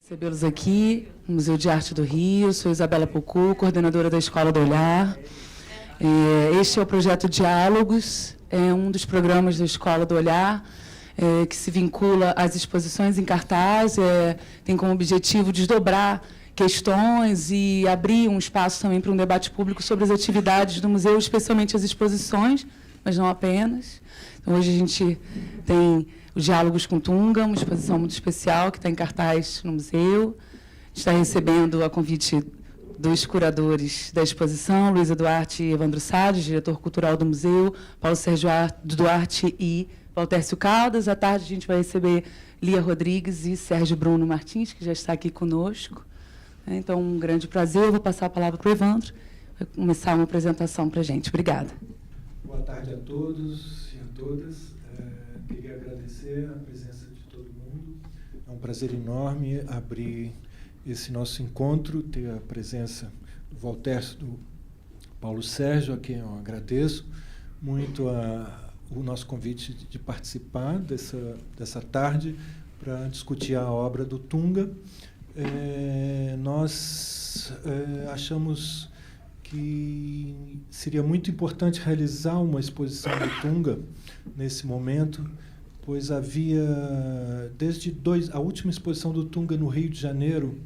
Recebê-los aqui no Museu de Arte do Rio. Sou Isabela Pucu, coordenadora da Escola do Olhar. Este é o projeto Diálogos, é um dos programas da Escola do Olhar, que se vincula às exposições em cartaz, tem como objetivo desdobrar questões e abrir um espaço também para um debate público sobre as atividades do museu, especialmente as exposições, mas não apenas. Então, hoje a gente tem os Diálogos com Tunga, uma exposição muito especial que está em cartaz no museu. Está recebendo a convite dos curadores da exposição, Luísa Duarte e Evandro Salles, diretor cultural do museu, Paulo Sérgio Duarte e Valtércio Caldas. À tarde a gente vai receber Lia Rodrigues e Sérgio Bruno Martins, que já está aqui conosco. Então, um grande prazer. Eu vou passar a palavra para o Evandro, vai começar uma apresentação para a gente. Obrigada. Boa tarde a todos e a todas. Queria agradecer a presença de todo mundo. É um prazer enorme abrir esse nosso encontro, ter a presença do Valtércio, do Paulo Sérgio, a quem eu agradeço muito o nosso convite de participar dessa tarde para discutir a obra do Tunga. Nós achamos que seria muito importante realizar uma exposição do Tunga nesse momento, pois havia, a última exposição do Tunga no Rio de Janeiro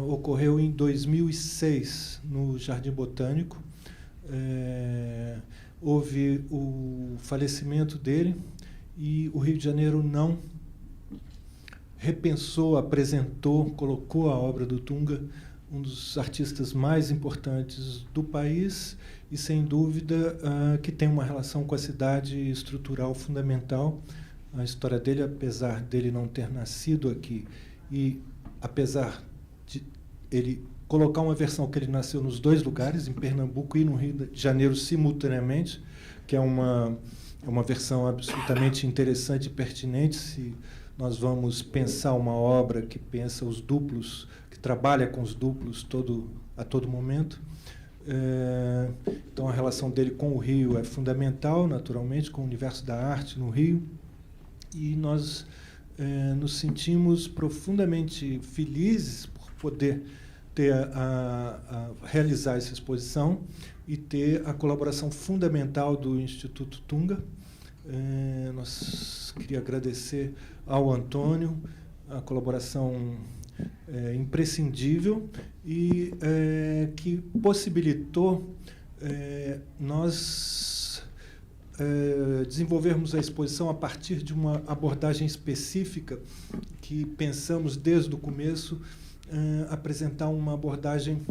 ocorreu em 2006, no Jardim Botânico. Houve o falecimento dele e o Rio de Janeiro não repensou, apresentou, colocou a obra do Tunga, um dos artistas mais importantes do país e, sem dúvida, que tem uma relação com a cidade estrutural fundamental. A história dele, apesar dele não ter nascido aqui e apesar de ele colocar uma versão que ele nasceu nos dois lugares, em Pernambuco e no Rio de Janeiro, simultaneamente, que é uma versão absolutamente interessante e pertinente, se nós vamos pensar uma obra que pensa os duplos, que trabalha com os duplos a todo momento. Então, a relação dele com o Rio é fundamental, naturalmente, com o universo da arte no Rio. E nós nos sentimos profundamente felizes por poder realizar essa exposição e ter a colaboração fundamental do Instituto Tunga. Nós queria agradecer ao Antônio a colaboração imprescindível e que possibilitou nós desenvolvermos a exposição a partir de uma abordagem específica que pensamos desde o começo apresentar uma abordagem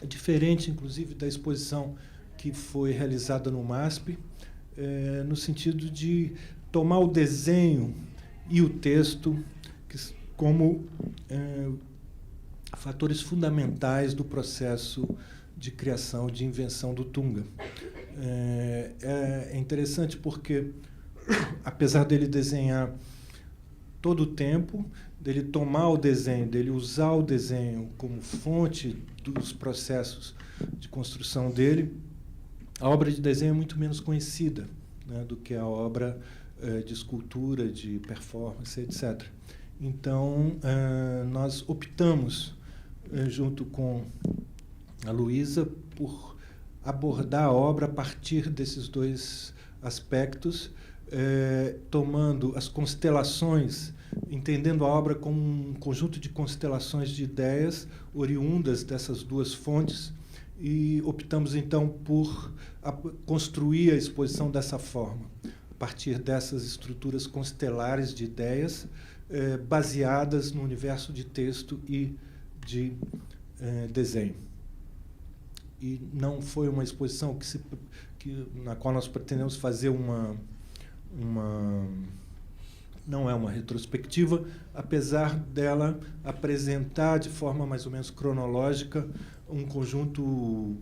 diferente, inclusive, da exposição que foi realizada no MASP, no sentido de tomar o desenho e o texto como fatores fundamentais do processo de criação, de invenção do Tunga. É interessante porque, apesar dele desenhar todo o tempo, dele tomar o desenho, dele usar o desenho como fonte dos processos de construção dele, a obra de desenho é muito menos conhecida, né, do que a obra de escultura, de performance, etc. Então, nós optamos, junto com a Luísa, por abordar a obra a partir desses dois aspectos, tomando as constelações, entendendo a obra como um conjunto de constelações de ideias oriundas dessas duas fontes, e optamos, então, por construir a exposição dessa forma, a partir dessas estruturas constelares de ideias baseadas no universo de texto e de desenho. E não foi uma exposição na qual nós pretendemos fazer não é uma retrospectiva, apesar dela apresentar de forma mais ou menos cronológica um conjunto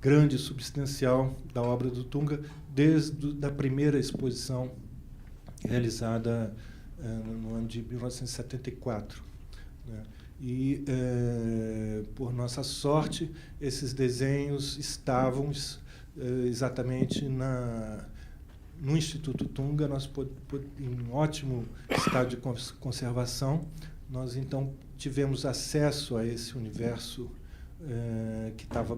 grande e substancial da obra do Tunga, desde a primeira exposição realizada no ano de 1974. Né? E, por nossa sorte, esses desenhos estavam exatamente no Instituto Tunga, em ótimo estado de conservação. Nós, então, tivemos acesso a esse universo que estava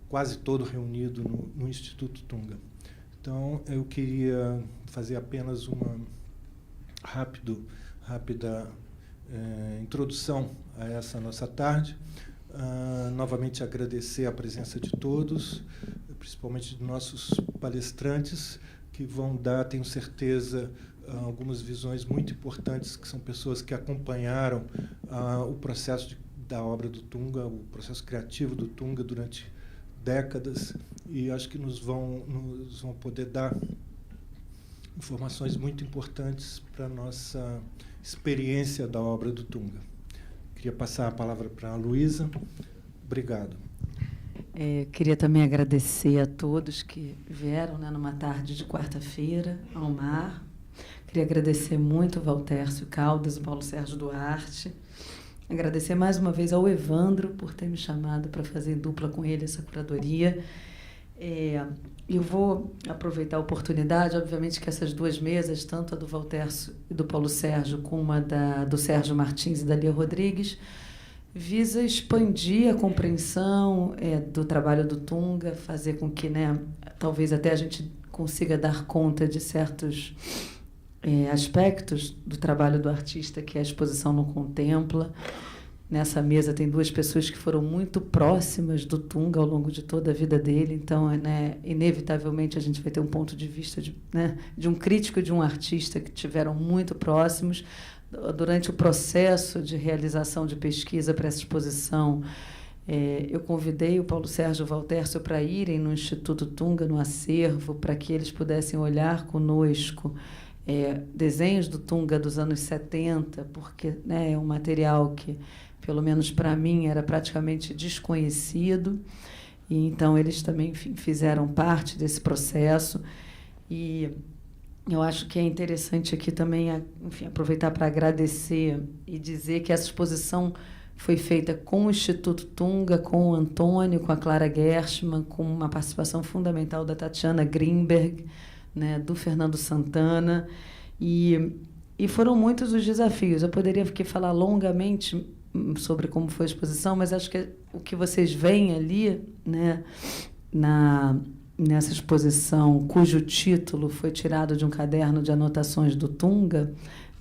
quase todo reunido no Instituto Tunga. Então, eu queria fazer apenas uma rápida introdução a essa nossa tarde. Novamente agradecer a presença de todos, principalmente de nossos palestrantes, que vão dar, tenho certeza, algumas visões muito importantes, que são pessoas que acompanharam o processo da obra do Tunga, o processo criativo do Tunga durante décadas, e acho que nos vão poder dar informações muito importantes para a nossa experiência da obra do Tunga. Queria passar a palavra para a Luísa. Obrigado. Queria também agradecer a todos que vieram, né, numa tarde de quarta-feira ao mar. Queria agradecer muito ao Valtércio Caldas e Paulo Sérgio Duarte. Agradecer mais uma vez ao Evandro por ter me chamado para fazer em dupla com ele essa curadoria. Eu vou aproveitar a oportunidade, obviamente que essas duas mesas, tanto a do Valtércio e do Paulo Sérgio, como a do Sérgio Martins e da Lia Rodrigues, visa expandir a compreensão do trabalho do Tunga, fazer com que, né, talvez até a gente consiga dar conta de certos aspectos do trabalho do artista que a exposição não contempla. Nessa mesa tem duas pessoas que foram muito próximas do Tunga ao longo de toda a vida dele, então, né, inevitavelmente a gente vai ter um ponto de vista de um crítico e de um artista que tiveram muito próximos. Durante o processo de realização de pesquisa para essa exposição, eu convidei o Paulo Sérgio e o Valtércio para irem no Instituto Tunga, no acervo, para que eles pudessem olhar conosco desenhos do Tunga dos anos 70, porque, né, é um material que, pelo menos para mim, era praticamente desconhecido. E, então, eles também, enfim, fizeram parte desse processo. E eu acho que é interessante aqui também, enfim, aproveitar para agradecer e dizer que essa exposição foi feita com o Instituto Tunga, com o Antônio, com a Clara Gershman, com uma participação fundamental da Tatiana Greenberg, né, do Fernando Santana, e foram muitos os desafios. Eu poderia aqui falar longamente sobre como foi a exposição, mas acho que o que vocês veem ali, né, nessa exposição, cujo título foi tirado de um caderno de anotações do Tunga,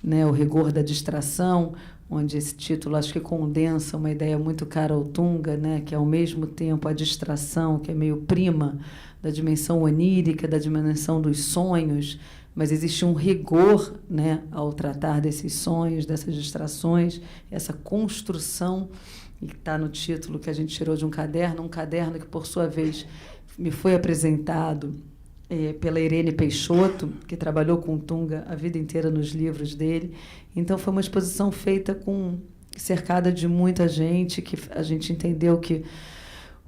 né, O Rigor da Distração, onde esse título acho que condensa uma ideia muito cara ao Tunga, né, que é, ao mesmo tempo, a distração, que é meio prima da dimensão onírica, da dimensão dos sonhos, mas existe um rigor, né, ao tratar desses sonhos, dessas distrações, essa construção, e que está no título que a gente tirou de um caderno que, por sua vez, me foi apresentado pela Irene Peixoto, que trabalhou com o Tunga a vida inteira nos livros dele. Então, foi uma exposição feita cercada de muita gente, que a gente entendeu que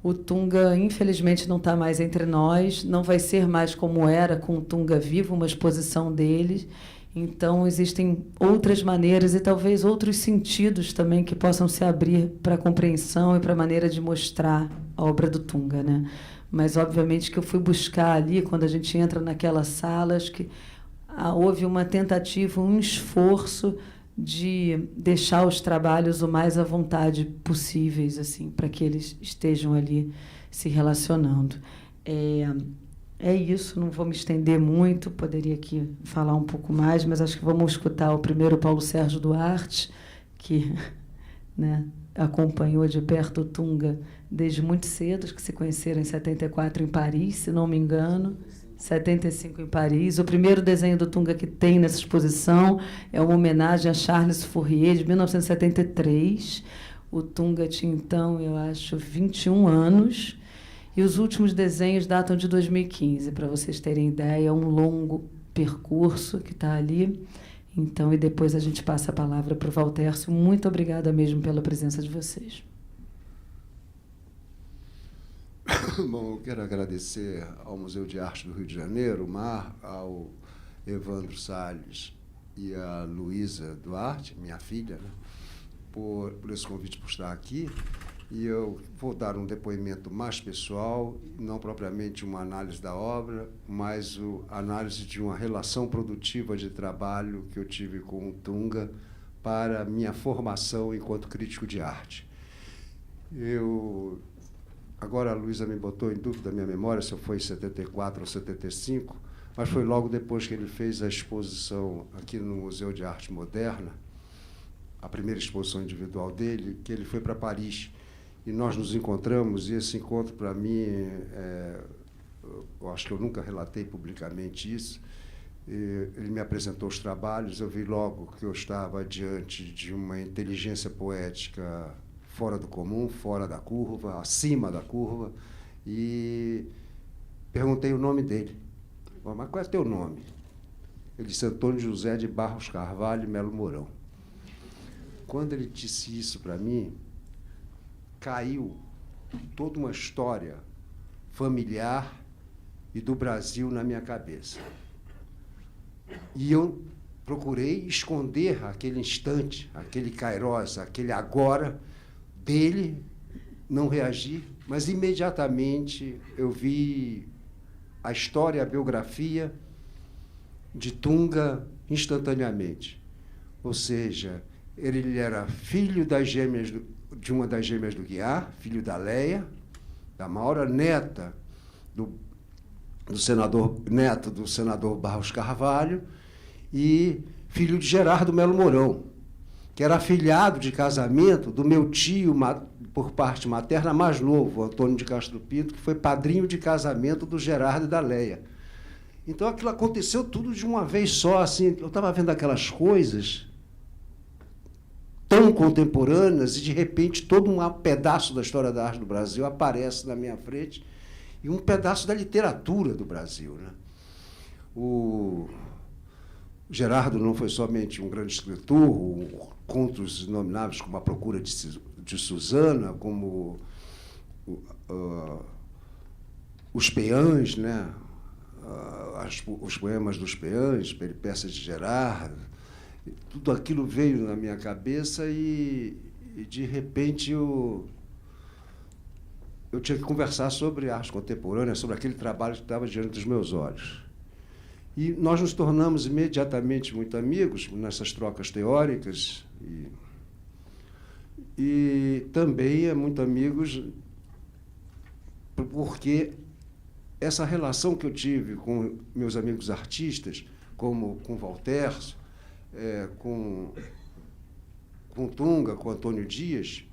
o Tunga, infelizmente, não está mais entre nós, não vai ser mais como era com o Tunga vivo, uma exposição dele. Então, existem outras maneiras e talvez outros sentidos também que possam se abrir para a compreensão e para a maneira de mostrar a obra do Tunga, né? Mas, obviamente, que eu fui buscar ali, quando a gente entra naquela sala, acho que houve uma tentativa, um esforço de deixar os trabalhos o mais à vontade possíveis, assim, para que eles estejam ali se relacionando. É isso, não vou me estender muito, poderia aqui falar um pouco mais, mas acho que vamos escutar o primeiro Paulo Sérgio Duarte, que, né, acompanhou de perto o Tunga desde muito cedo, que se conheceram em 74 em Paris, se não me engano, 75 em Paris. O primeiro desenho do Tunga que tem nessa exposição é uma homenagem a Charles Fourier, de 1973. O Tunga tinha, então, eu acho, 21 anos. E os últimos desenhos datam de 2015, para vocês terem ideia. É um longo percurso que está ali. Então, e depois a gente passa a palavra para o Valtércio. Muito obrigada mesmo pela presença de vocês. Bom, eu quero agradecer ao Museu de Arte do Rio de Janeiro, o MAR, ao Evandro Salles e à Luísa Duarte, minha filha, né, por esse convite, por estar aqui. E eu vou dar um depoimento mais pessoal, não propriamente uma análise da obra, mas a análise de uma relação produtiva de trabalho que eu tive com o Tunga para minha formação enquanto crítico de arte. Agora a Luísa me botou em dúvida a minha memória se foi em 74 ou 75, mas foi logo depois que ele fez a exposição aqui no Museu de Arte Moderna, a primeira exposição individual dele, que ele foi para Paris. E nós nos encontramos, e esse encontro, para mim, eu acho que eu nunca relatei publicamente isso. Ele me apresentou os trabalhos, eu vi logo que eu estava diante de uma inteligência poética fora do comum, fora da curva, acima da curva, e perguntei o nome dele. Mas qual é teu nome? Ele disse Antônio José de Barros Carvalho Melo Mourão. Quando ele disse isso para mim, caiu toda uma história familiar e do Brasil na minha cabeça. E eu procurei esconder aquele instante, aquele kairos, aquele agora dele, não reagir, mas imediatamente eu vi a história, a biografia de Tunga instantaneamente. Ou seja, ele era filho de uma das gêmeas do Guiar, filho da Leia, da Maura, neto do senador Barros Carvalho, e filho de Gerardo Melo Mourão, que era afilhado de casamento do meu tio, por parte materna, mais novo, Antônio de Castro Pinto, que foi padrinho de casamento do Gerardo e da Leia. Então, aquilo aconteceu tudo de uma vez só. Assim, eu estava vendo aquelas coisas tão contemporâneas e, de repente, todo um pedaço da história da arte do Brasil aparece na minha frente e um pedaço da literatura do Brasil, né? O Gerardo não foi somente um grande escritor, contos inomináveis como A Procura de Susana, como Os Peãs, né? Os poemas dos Peãs, Peripécias de Gerardo. Tudo aquilo veio na minha cabeça e de repente, eu tinha que conversar sobre arte contemporânea, sobre aquele trabalho que estava diante dos meus olhos. E nós nos tornamos imediatamente muito amigos nessas trocas teóricas e também muito amigos porque essa relação que eu tive com meus amigos artistas, como com Voltaire, com Tunga, com Antônio Dias,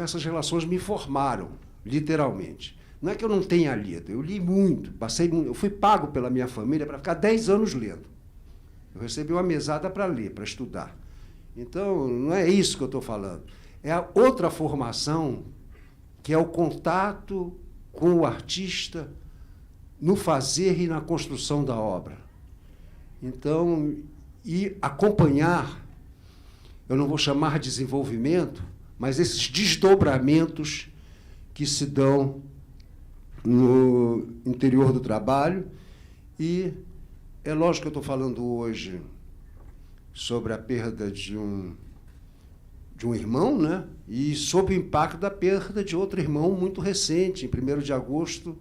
essas relações me formaram, literalmente. Não é que eu não tenha lido, eu li muito, eu fui pago pela minha família para ficar 10 anos lendo. Eu recebi uma mesada para ler, para estudar. Então, não é isso que eu estou falando. É a outra formação, que é o contato com o artista no fazer e na construção da obra. Então, e acompanhar, eu não vou chamar de desenvolvimento, mas esses desdobramentos que se dão no interior do trabalho. E é lógico que eu estou falando hoje sobre a perda de um irmão, né? E sobre o impacto da perda de outro irmão muito recente. Em 1º de agosto,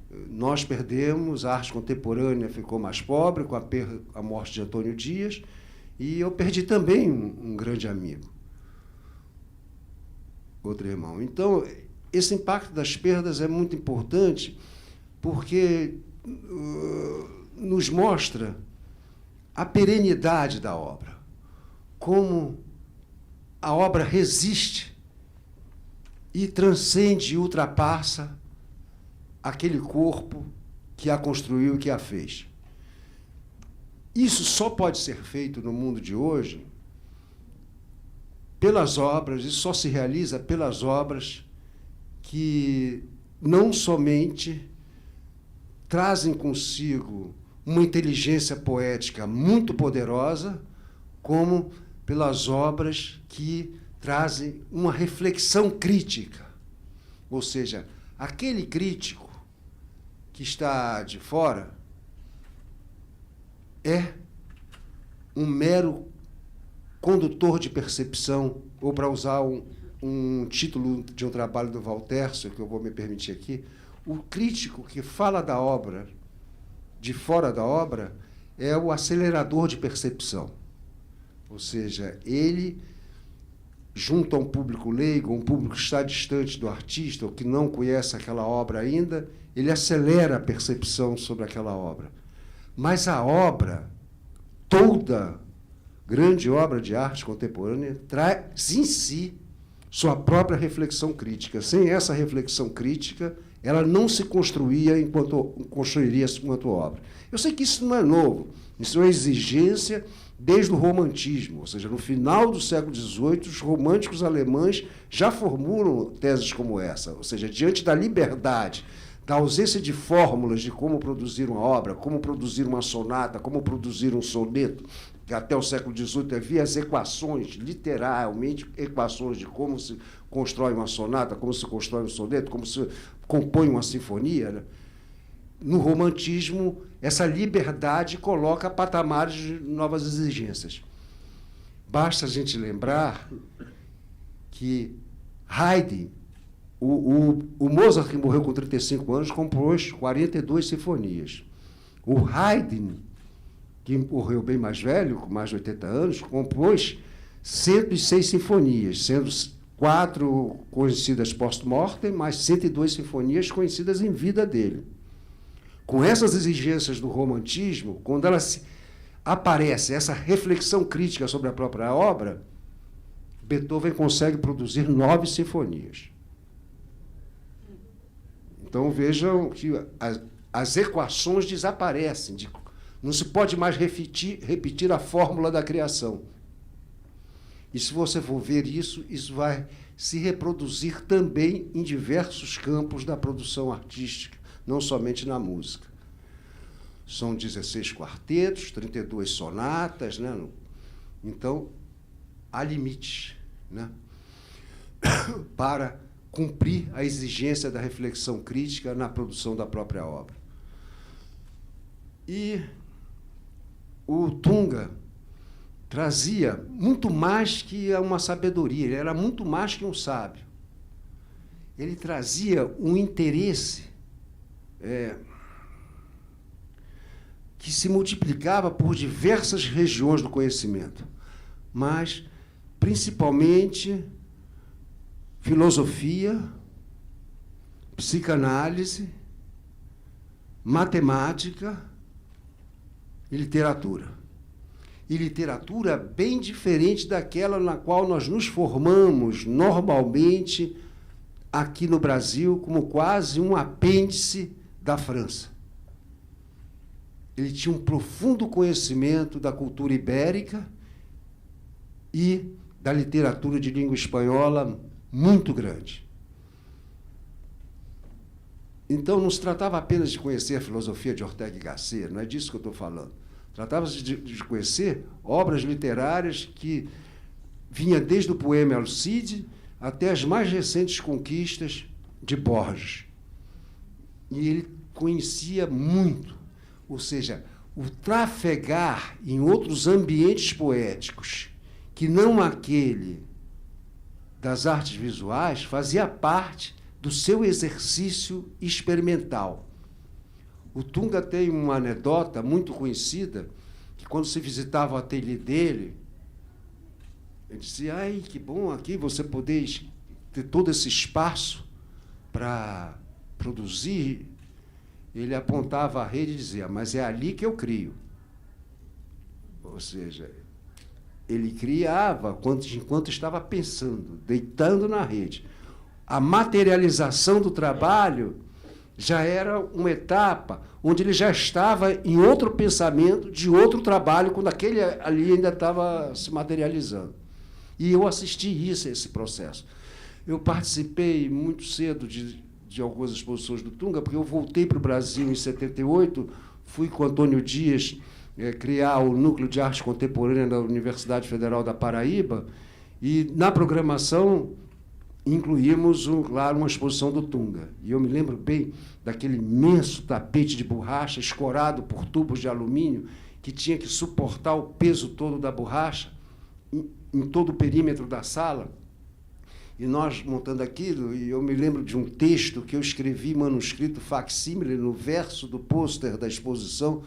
nós perdemos, a arte contemporânea ficou mais pobre com a morte de Antônio Dias, e eu perdi também um grande amigo, outro irmão. Então, esse impacto das perdas é muito importante porque nos mostra a perenidade da obra, como a obra resiste e transcende e ultrapassa aquele corpo que a construiu e que a fez. Isso só pode ser feito no mundo de hoje pelas obras, e só se realiza pelas obras que não somente trazem consigo uma inteligência poética muito poderosa, como pelas obras que trazem uma reflexão crítica. Ou seja, aquele crítico que está de fora é um mero condutor de percepção, ou, para usar um título de um trabalho do Voltaire, que eu vou me permitir aqui, o crítico que fala da obra, de fora da obra, é o acelerador de percepção. Ou seja, ele, junto a um público leigo, um público que está distante do artista, ou que não conhece aquela obra ainda, ele acelera a percepção sobre aquela obra. Mas a obra, toda grande obra de arte contemporânea, traz em si sua própria reflexão crítica. Sem essa reflexão crítica, ela não se construiria enquanto obra. Eu sei que isso não é novo, isso é uma exigência desde o romantismo, ou seja, no final do século XVIII, os românticos alemães já formulam teses como essa, ou seja, diante da liberdade, da ausência de fórmulas de como produzir uma obra, como produzir uma sonata, como produzir um soneto, que até o século XVIII havia as equações, literalmente equações de como se constrói uma sonata, como se constrói um soneto, como se compõe uma sinfonia, né? No romantismo, essa liberdade coloca patamares de novas exigências. Basta a gente lembrar que Haydn, o Mozart, que morreu com 35 anos, compôs 42 sinfonias. O Haydn, que morreu bem mais velho, com mais de 80 anos, compôs 106 sinfonias, sendo 4 conhecidas post-mortem, mais 102 sinfonias conhecidas em vida dele. Com essas exigências do romantismo, quando aparece essa reflexão crítica sobre a própria obra, Beethoven consegue produzir 9 sinfonias. Então, vejam que as equações desaparecem. Não se pode mais repetir a fórmula da criação. E, se você for ver isso, isso vai se reproduzir também em diversos campos da produção artística, não somente na música. São 16 quartetos, 32 sonatas, né? Então, há limites, né? Para cumprir a exigência da reflexão crítica na produção da própria obra. E o Tunga trazia muito mais que uma sabedoria, ele era muito mais que um sábio. Ele trazia um interesse que se multiplicava por diversas regiões do conhecimento, mas, principalmente, filosofia, psicanálise, matemática e literatura. E literatura bem diferente daquela na qual nós nos formamos normalmente aqui no Brasil, como quase um apêndice da França. Ele tinha um profundo conhecimento da cultura ibérica e da literatura de língua espanhola muito grande. Então, não se tratava apenas de conhecer a filosofia de Ortega y Gasset, não é disso que eu estou falando. Tratava-se de conhecer obras literárias que vinha desde o poema Alcide até as mais recentes conquistas de Borges. E ele conhecia muito, ou seja, o trafegar em outros ambientes poéticos, que não aquele das artes visuais, fazia parte do seu exercício experimental. O Tunga tem uma anedota muito conhecida, que quando se visitava o ateliê dele, ele dizia, ai, que bom aqui você poder ter todo esse espaço para produzir. Ele apontava a rede e dizia, mas é ali que eu crio. Ou seja, ele criava enquanto estava pensando, deitando na rede. A materialização do trabalho já era uma etapa onde ele já estava em outro pensamento, de outro trabalho, quando aquele ali ainda estava se materializando. E eu assisti esse processo. Eu participei muito cedo de algumas exposições do Tunga, porque eu voltei para o Brasil em 78, fui com Antônio Dias criar o Núcleo de Arte Contemporânea da Universidade Federal da Paraíba, e na programação incluímos, claro, uma exposição do Tunga. E eu me lembro bem daquele imenso tapete de borracha escorado por tubos de alumínio que tinha que suportar o peso todo da borracha em todo o perímetro da sala. E nós montando aquilo, e eu me lembro de um texto que eu escrevi manuscrito facsímile no verso do pôster da exposição,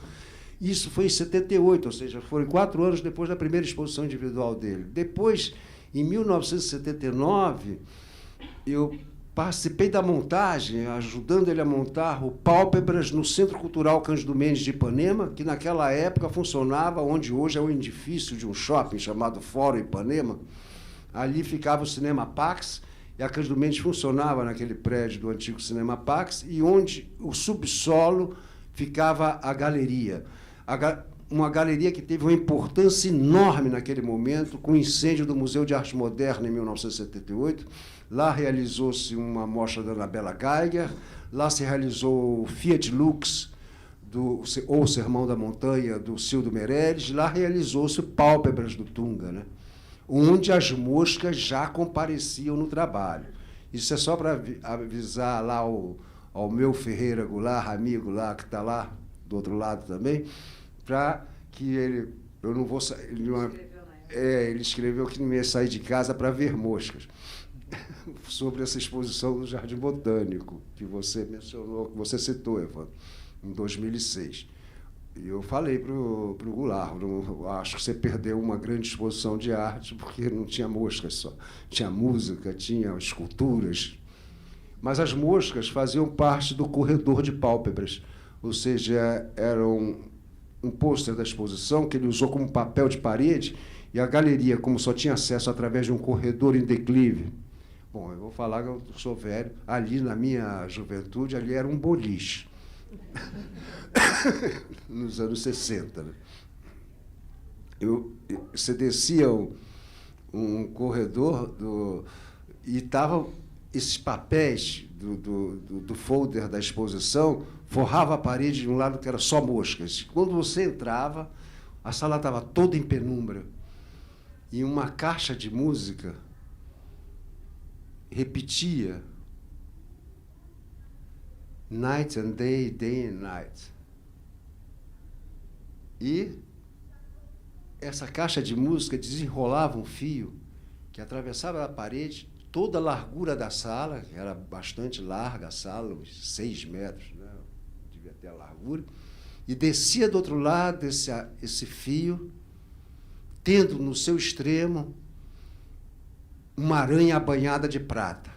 Isso foi em 78, ou seja, foram 4 anos depois da primeira exposição individual dele. Depois, em 1979, eu participei da montagem, ajudando ele a montar o Pálpebras no Centro Cultural Cândido Mendes de Ipanema, que naquela época funcionava onde hoje é o edifício de um shopping chamado Fórum Ipanema. Ali ficava o Cinema Pax, e a Cândido Mendes funcionava naquele prédio do antigo Cinema Pax, e onde o subsolo ficava a galeria. Uma galeria que teve uma importância enorme naquele momento, com o incêndio do Museu de Arte Moderna em 1978. Lá realizou-se uma mostra da Anabela Geiger, lá se realizou o Fiat Lux, ou Sermão da Montanha, do Cildo Meirelles, lá realizou-se o Pálpebras do Tunga, né? Onde as moscas já compareciam no trabalho. Isso é só para avisar lá ao meu Ferreira Goulart, amigo lá, que está lá do outro lado também, para que ele... Eu não vou sair... Ele escreveu que não ia sair de casa para ver moscas. Sobre essa exposição do Jardim Botânico, que você mencionou, que você citou, Evandro, em 2006. E eu falei para o Goulart, acho que você perdeu uma grande exposição de arte, porque não tinha moscas só. Tinha música, tinha esculturas. Mas as moscas faziam parte do corredor de pálpebras, ou seja, era um pôster da exposição que ele usou como papel de parede, e a galeria, como só tinha acesso através de um corredor em declive. Bom, eu vou falar que eu sou velho. Ali, na minha juventude, ali era um boliche. Nos anos 60. Né? Você descia um corredor e estavam esses papéis do folder da exposição, forrava a parede de um lado que era só moscas. Quando você entrava, a sala estava toda em penumbra. E uma caixa de música repetia night and day, day and night. E essa caixa de música desenrolava um fio que atravessava a parede, toda a largura da sala, que era bastante larga a sala, uns 6 metros, né? Devia ter a largura, e descia do outro lado esse fio, tendo no seu extremo uma aranha banhada de prata.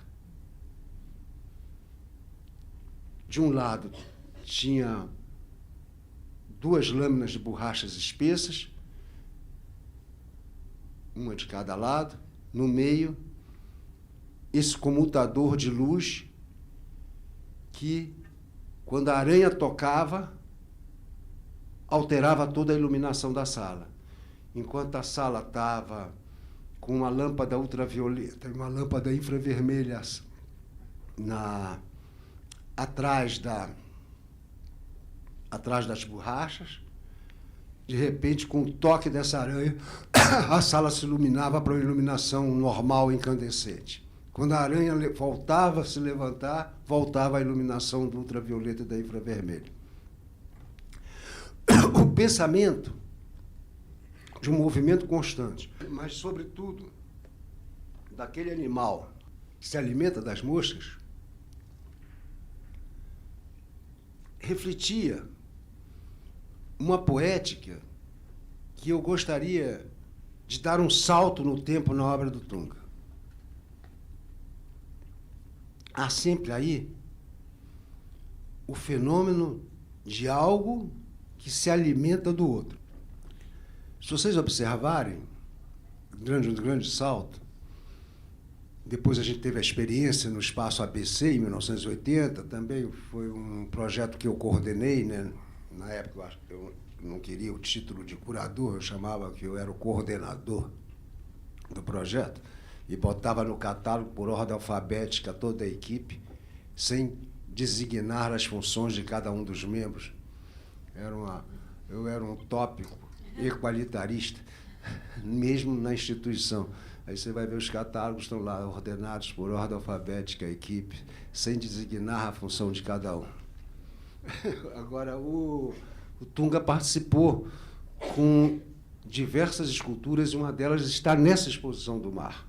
De um lado tinha 2 lâminas de borrachas espessas, uma de cada lado. No meio, esse comutador de luz que, quando a aranha tocava, alterava toda a iluminação da sala. Enquanto a sala estava com uma lâmpada ultravioleta e uma lâmpada infravermelha atrás das borrachas, de repente, com o toque dessa aranha, a sala se iluminava para uma iluminação normal, incandescente. Quando a aranha voltava a se levantar, voltava a iluminação do ultravioleta e da infravermelha. O pensamento de um movimento constante, mas, sobretudo, daquele animal que se alimenta das moscas, refletia uma poética que eu gostaria de dar um salto no tempo na obra do Tunga. Há sempre aí o fenômeno de algo que se alimenta do outro. Se vocês observarem, um grande salto, depois a gente teve a experiência no Espaço ABC, em 1980, também foi um projeto que eu coordenei, né? Na época eu não queria o título de curador, eu chamava que eu era o coordenador do projeto, e botava no catálogo por ordem alfabética toda a equipe, sem designar as funções de cada um dos membros. Eu era um tópico equalitarista, mesmo na instituição. Aí você vai ver os catálogos, estão lá ordenados por ordem alfabética a equipe, sem designar a função de cada um. Agora, o Tunga participou com diversas esculturas, e uma delas está nessa exposição do mar.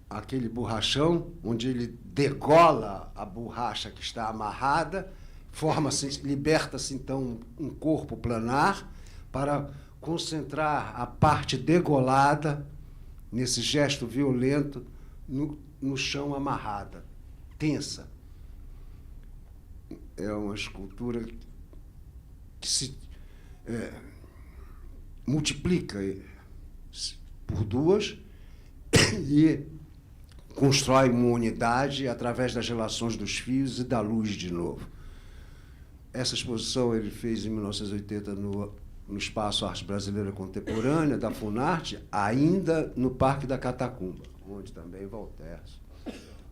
Aquele borrachão, onde ele degola a borracha que está amarrada, forma-se, liberta-se então um corpo planar para concentrar a parte degolada, nesse gesto violento, no chão amarrada, tensa. É uma escultura que se multiplica por duas e constrói uma unidade através das relações dos fios e da luz de novo. Essa exposição ele fez em 1980 no Espaço Arte Brasileira Contemporânea, da Funarte, ainda no Parque da Catacumba, onde também Voltaire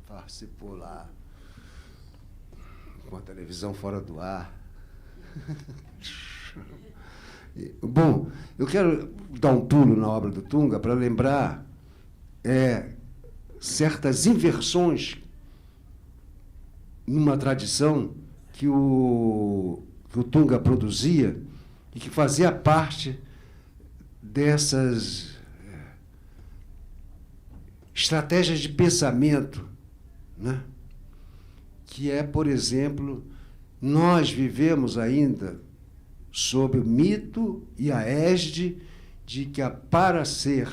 participou lá, com a televisão fora do ar. Bom, eu quero dar um pulo na obra do Tunga para lembrar certas inversões numa tradição que o Tunga produzia e que fazia parte dessas estratégias de pensamento, né? Que é, por exemplo, nós vivemos ainda sob o mito e a égide de que para ser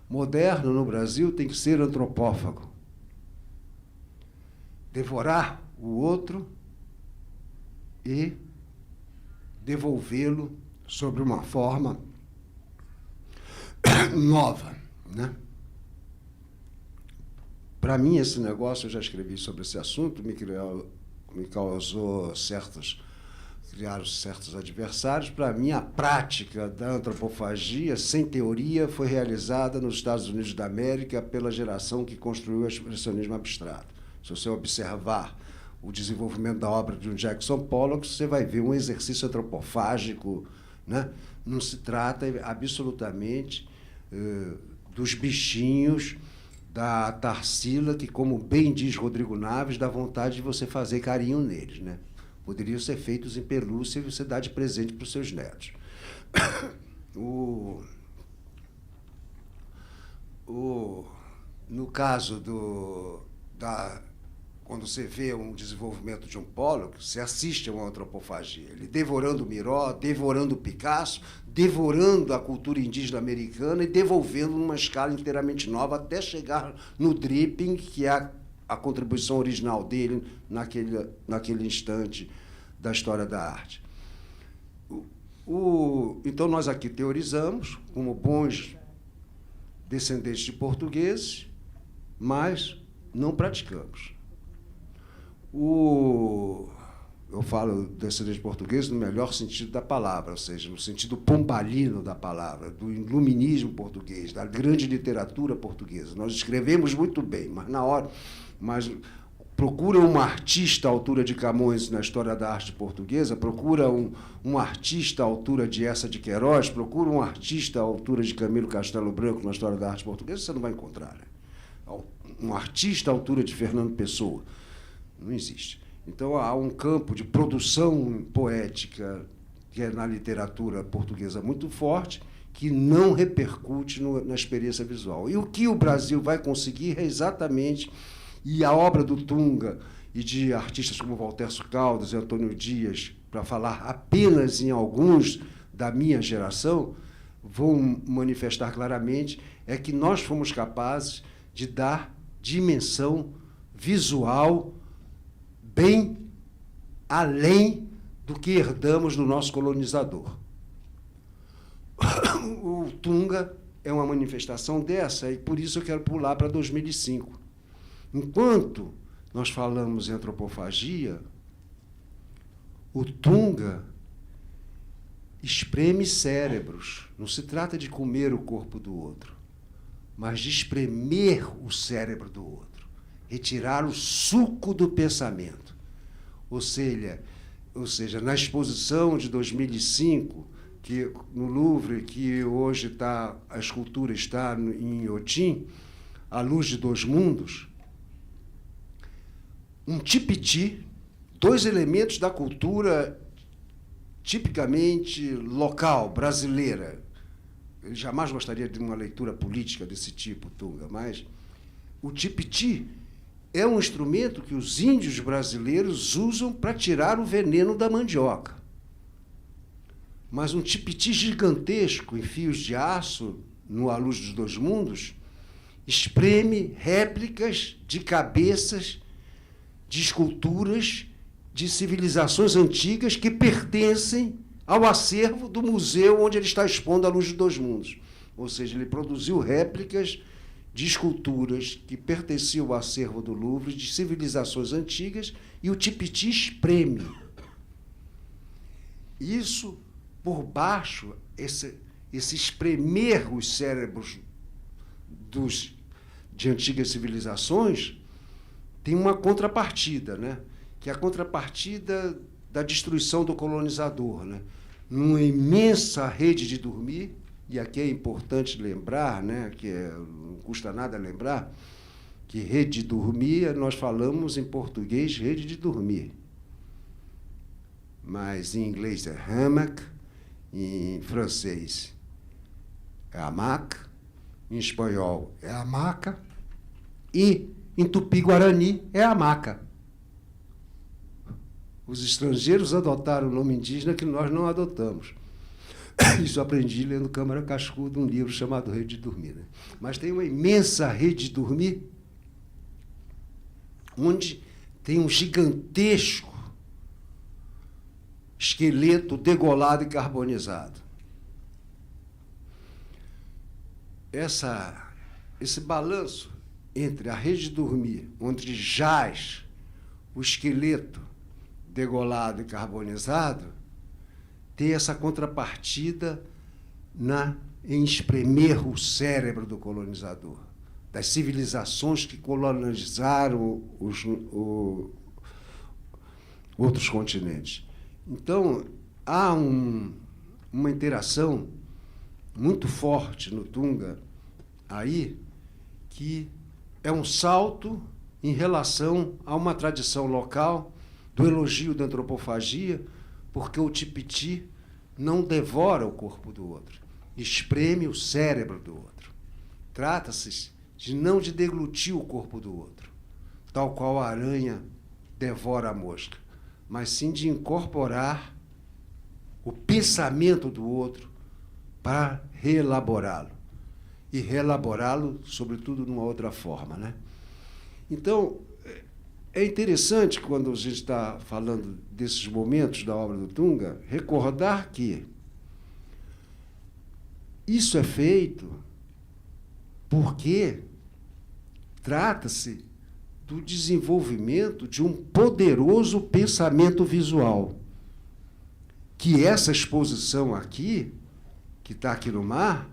moderno no Brasil tem que ser antropófago. Devorar o outro e devolvê-lo sobre uma forma nova, né? Para mim, esse negócio, eu já escrevi sobre esse assunto, me causou criaram certos adversários. Para mim, a prática da antropofagia, sem teoria, foi realizada nos Estados Unidos da América pela geração que construiu o expressionismo abstrato. Se você observar o desenvolvimento da obra de um Jackson Pollock, você vai ver um exercício antropofágico, né? Não se trata absolutamente dos bichinhos da Tarsila, que, como bem diz Rodrigo Naves, dá vontade de você fazer carinho neles, né? Poderiam ser feitos em pelúcia e você dar de presente para os seus netos. No caso quando você vê um desenvolvimento de um Pollock, você assiste a uma antropofagia. Ele devorando o Miró, devorando o Picasso, devorando a cultura indígena americana e devolvendo numa escala inteiramente nova até chegar no dripping, que é a contribuição original dele naquele instante da história da arte. Então, nós aqui teorizamos, como bons descendentes de portugueses, mas não praticamos. Eu falo descendente português no melhor sentido da palavra, ou seja, no sentido pombalino da palavra, do iluminismo português, da grande literatura portuguesa. Nós escrevemos muito bem, mas procura um artista à altura de Camões na história da arte portuguesa, procura um artista à altura de Eça de Queiroz, procura um artista à altura de Camilo Castelo Branco na história da arte portuguesa, você não vai encontrar, né? Um artista à altura de Fernando Pessoa. Não existe. Então, há um campo de produção poética que é na literatura portuguesa muito forte, que não repercute na experiência visual. E o que o Brasil vai conseguir é exatamente, e a obra do Tunga e de artistas como Valterço Caldas e Antônio Dias, para falar apenas em alguns da minha geração, vão manifestar claramente, é que nós fomos capazes de dar dimensão visual bem além do que herdamos do nosso colonizador. O Tunga é uma manifestação dessa, e por isso eu quero pular para 2005. Enquanto nós falamos em antropofagia, o Tunga espreme cérebros. Não se trata de comer o corpo do outro, mas de espremer o cérebro do outro, retirar o suco do pensamento. Ou seja, na exposição de 2005, que no Louvre, que hoje a escultura está em Inhotim, A Luz de Dois Mundos, um tipiti, dois elementos da cultura tipicamente local, brasileira. Ele jamais gostaria de uma leitura política desse tipo, Tunga, mas o tipiti é um instrumento que os índios brasileiros usam para tirar o veneno da mandioca. Mas um tipiti gigantesco em fios de aço, no A Luz dos Dois Mundos, espreme réplicas de cabeças de esculturas de civilizações antigas que pertencem ao acervo do museu onde ele está expondo A Luz dos Dois Mundos. Ou seja, ele produziu réplicas de esculturas que pertenciam ao acervo do Louvre, de civilizações antigas, e o tipiti espreme. Isso, por baixo, esse espremer os cérebros de antigas civilizações, tem uma contrapartida, né? Que é a contrapartida da destruição do colonizador, né? Numa imensa rede de dormir, e aqui é importante lembrar, né, não custa nada lembrar, que rede de dormir, nós falamos em português rede de dormir. Mas em inglês é hammock, em francês é hamaca, em espanhol é hamaca, e em tupi-guarani é hamaca. Os estrangeiros adotaram o nome indígena que nós não adotamos. Isso aprendi lendo Câmara Cascudo, um livro chamado Rede de Dormir. Né? Mas tem uma imensa rede de dormir, onde tem um gigantesco esqueleto degolado e carbonizado. Esse balanço entre a rede de dormir, onde jaz o esqueleto degolado e carbonizado, tem essa contrapartida em espremer o cérebro do colonizador, das civilizações que colonizaram outros continentes. Então, há uma interação muito forte no Tunga aí, que é um salto em relação a uma tradição local do elogio da antropofagia, porque o tipiti não devora o corpo do outro, espreme o cérebro do outro. Trata-se de deglutir o corpo do outro, tal qual a aranha devora a mosca, mas sim de incorporar o pensamento do outro para reelaborá-lo. E reelaborá-lo, sobretudo, numa outra forma, né? Então, é interessante, quando a gente está falando desses momentos da obra do Tunga, recordar que isso é feito porque trata-se do desenvolvimento de um poderoso pensamento visual, que essa exposição aqui, que está aqui no mar,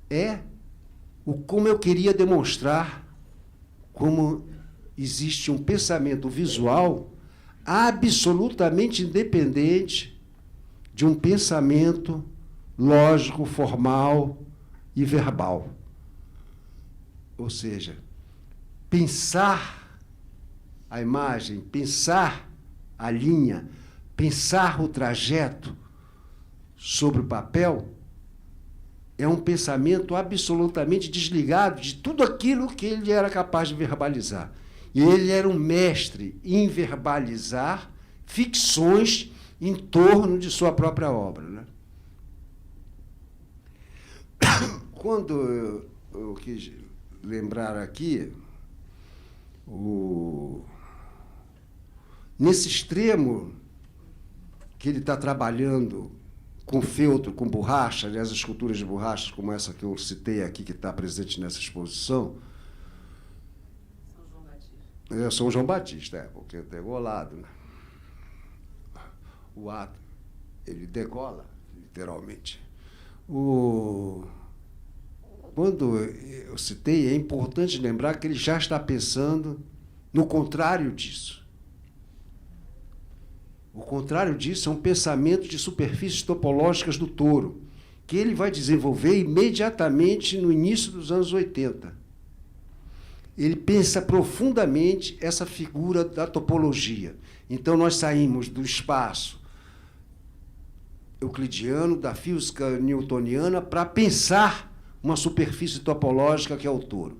é como eu queria demonstrar como existe um pensamento visual absolutamente independente de um pensamento lógico, formal e verbal. Ou seja, pensar a imagem, pensar a linha, pensar o trajeto sobre o papel é um pensamento absolutamente desligado de tudo aquilo que ele era capaz de verbalizar. E ele era um mestre em verbalizar ficções em torno de sua própria obra, né? Quando eu quis lembrar aqui, nesse extremo que ele está trabalhando com feltro, com borracha, aliás, as esculturas de borracha, como essa que eu citei aqui, que está presente nessa exposição, São João Batista, porque é degolado, né? O ato, ele degola, literalmente. Quando eu citei, é importante lembrar que ele já está pensando no contrário disso. O contrário disso é um pensamento de superfícies topológicas do touro, que ele vai desenvolver imediatamente no início dos anos 80. Ele pensa profundamente essa figura da topologia. Então, nós saímos do espaço euclidiano, da física newtoniana, para pensar uma superfície topológica que é o touro.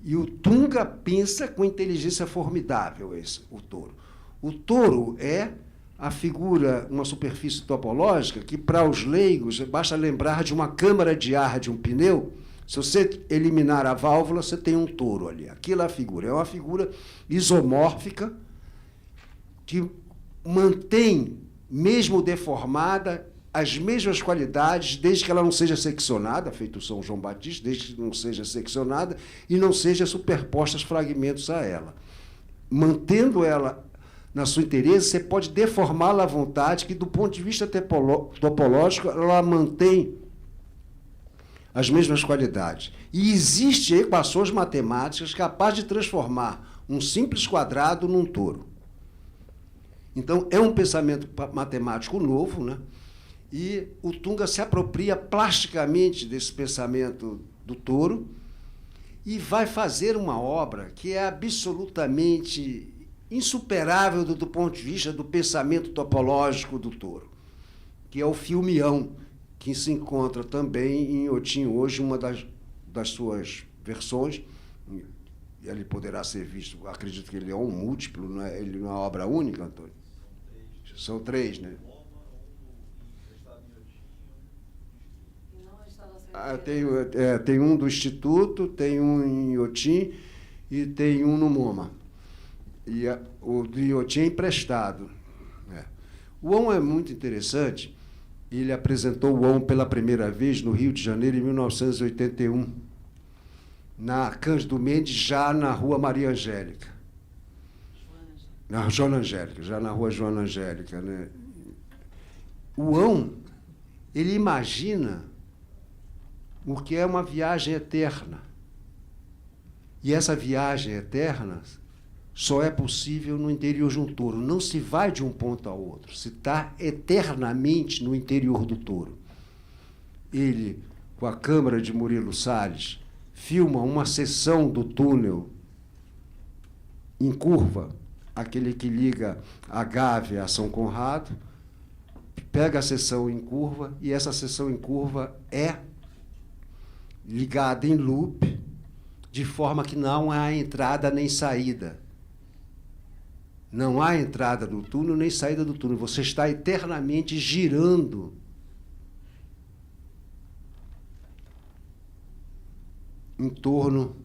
E o Tunga pensa com inteligência formidável, o touro. O touro é a figura, uma superfície topológica que, para os leigos, basta lembrar de uma câmara de ar de um pneu. Se você eliminar a válvula, você tem um touro ali. Aquilo é a figura. É uma figura isomórfica que mantém, mesmo deformada, as mesmas qualidades, desde que ela não seja seccionada, feito São João Batista, desde que não seja seccionada e não seja superpostas fragmentos a ela. Mantendo ela na sua inteireza, você pode deformá-la à vontade, que, do ponto de vista topológico, ela mantém as mesmas qualidades. E existem equações matemáticas capazes de transformar um simples quadrado num touro. Então, é um pensamento matemático novo, né? E o Tunga se apropria plasticamente desse pensamento do touro e vai fazer uma obra que é absolutamente insuperável do ponto de vista do pensamento topológico do touro, que é o filmião, que se encontra também em Inhotim hoje, uma das suas versões. Ele poderá ser visto, acredito que ele é um múltiplo, não é? Ele não é uma obra única, Antônio? São três, né? Tem um do Instituto, tem um em Inhotim e tem um no MoMA. E o do Inhotim é emprestado. O ON é muito interessante. Ele apresentou o ON pela primeira vez no Rio de Janeiro, em 1981, na Cândido Mendes, já na Rua Maria Angélica. Na Joana Angélica, já na Rua Joana Angélica, né? O ON, ele imagina o que é uma viagem eterna. E essa viagem eterna só é possível no interior de um touro. Não se vai de um ponto ao outro, se está eternamente no interior do touro. Ele, com a câmera de Murilo Salles, filma uma seção do túnel em curva, aquele que liga a Gávea a São Conrado, pega a seção em curva, e essa seção em curva é ligada em loop, de forma que não há entrada nem saída. Não há entrada do túnel nem saída do túnel. Você está eternamente girando em torno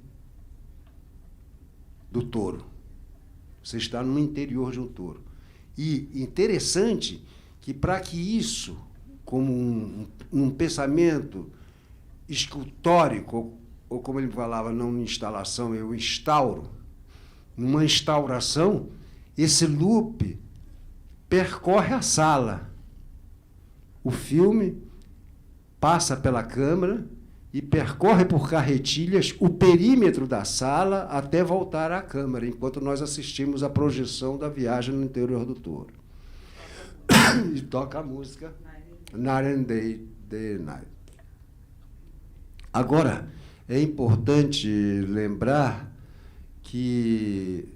do touro. Você está no interior de um touro. E interessante que, para que isso, como um pensamento escultórico, ou como ele falava, não instalação, eu instauro, numa instauração, esse loop percorre a sala. O filme passa pela câmera e percorre por carretilhas o perímetro da sala até voltar à câmera, enquanto nós assistimos à projeção da viagem no interior do touro. E toca a música Night and Day, Day and Night. Agora, é importante lembrar que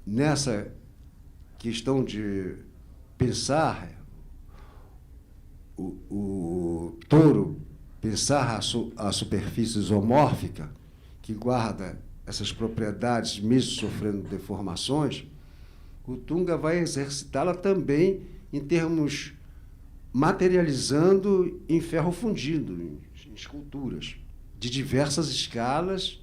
nessa questão de pensar o touro, pensar a superfície isomórfica, que guarda essas propriedades, mesmo sofrendo deformações, o Tunga vai exercitá-la também em termos materializando em ferro fundido, em esculturas de diversas escalas,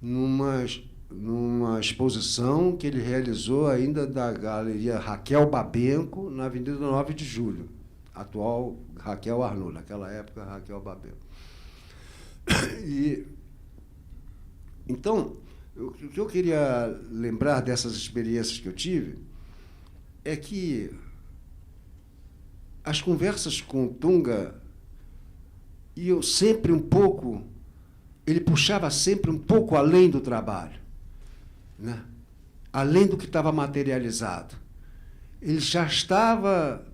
numa exposição que ele realizou ainda da Galeria Raquel Babenco, na Avenida 9 de Julho, atual Raquel Arnaud, naquela época Raquel Babenco. Então, o que eu queria lembrar dessas experiências que eu tive é que as conversas com o Tunga, e eu sempre um pouco, ele puxava sempre um pouco além do trabalho, né? Além do que estava materializado. Ele já estava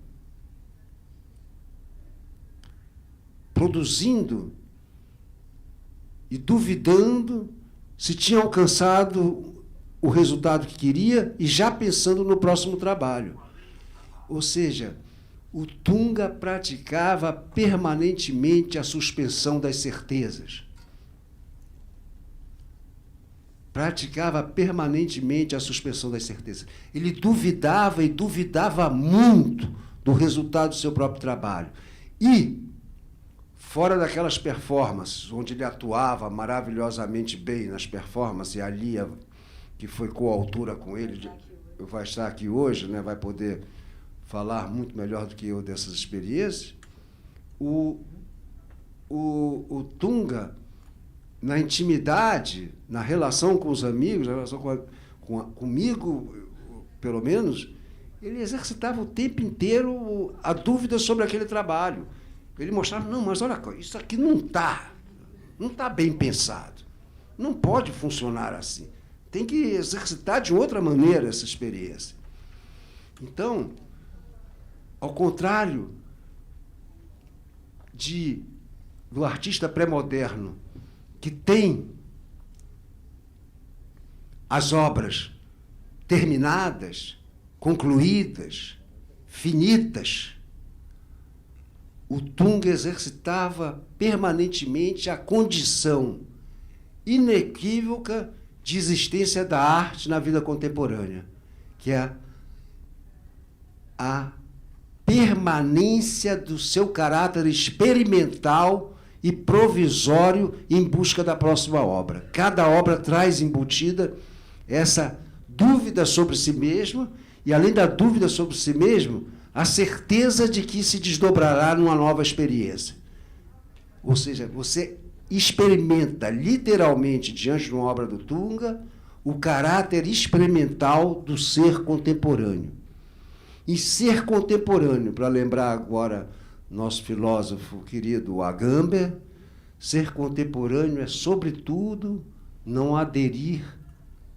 produzindo e duvidando se tinha alcançado o resultado que queria e já pensando no próximo trabalho. Ou seja, o Tunga praticava permanentemente a suspensão das certezas. praticava permanentemente a suspensão das certezas. Ele duvidava e duvidava muito do resultado do seu próprio trabalho. E, fora daquelas performances, onde ele atuava maravilhosamente bem nas performances, e a Lia, que foi coautora com ele, vai estar aqui hoje, né, vai poder falar muito melhor do que eu dessas experiências, o Tunga, na intimidade, na relação com os amigos, na relação comigo, pelo menos, ele exercitava o tempo inteiro a dúvida sobre aquele trabalho. Ele mostrava, não, mas olha, isso aqui não está bem pensado. Não pode funcionar assim. Tem que exercitar de outra maneira essa experiência. Então, ao contrário do artista pré-moderno, que tem as obras terminadas, concluídas, finitas, o Tunga exercitava permanentemente a condição inequívoca de existência da arte na vida contemporânea, que é a permanência do seu caráter experimental e provisório em busca da próxima obra. Cada obra traz embutida essa dúvida sobre si mesma e, além da dúvida sobre si mesmo, a certeza de que se desdobrará numa nova experiência. Ou seja, você experimenta literalmente, diante de uma obra do Tunga, o caráter experimental do ser contemporâneo. E ser contemporâneo, para lembrar agora nosso filósofo querido Agamben, ser contemporâneo é, sobretudo, não aderir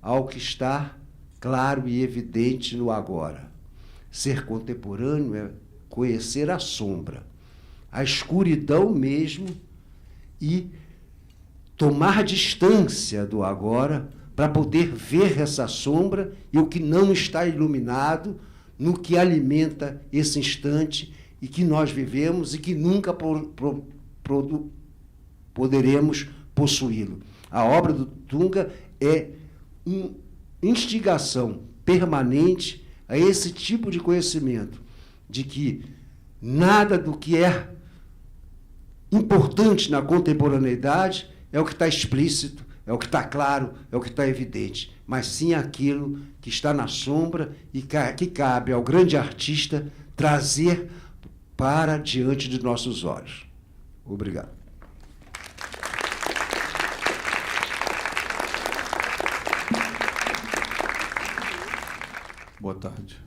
ao que está claro e evidente no agora. Ser contemporâneo é conhecer a sombra, a escuridão mesmo, e tomar distância do agora para poder ver essa sombra e o que não está iluminado no que alimenta esse instante e que nós vivemos e que nunca poderemos possuí-lo. A obra do Tunga é uma instigação permanente a esse tipo de conhecimento, de que nada do que é importante na contemporaneidade é o que está explícito, é o que está claro, é o que está evidente, mas sim aquilo que está na sombra e que cabe ao grande artista trazer para diante de nossos olhos. Obrigado. Boa tarde.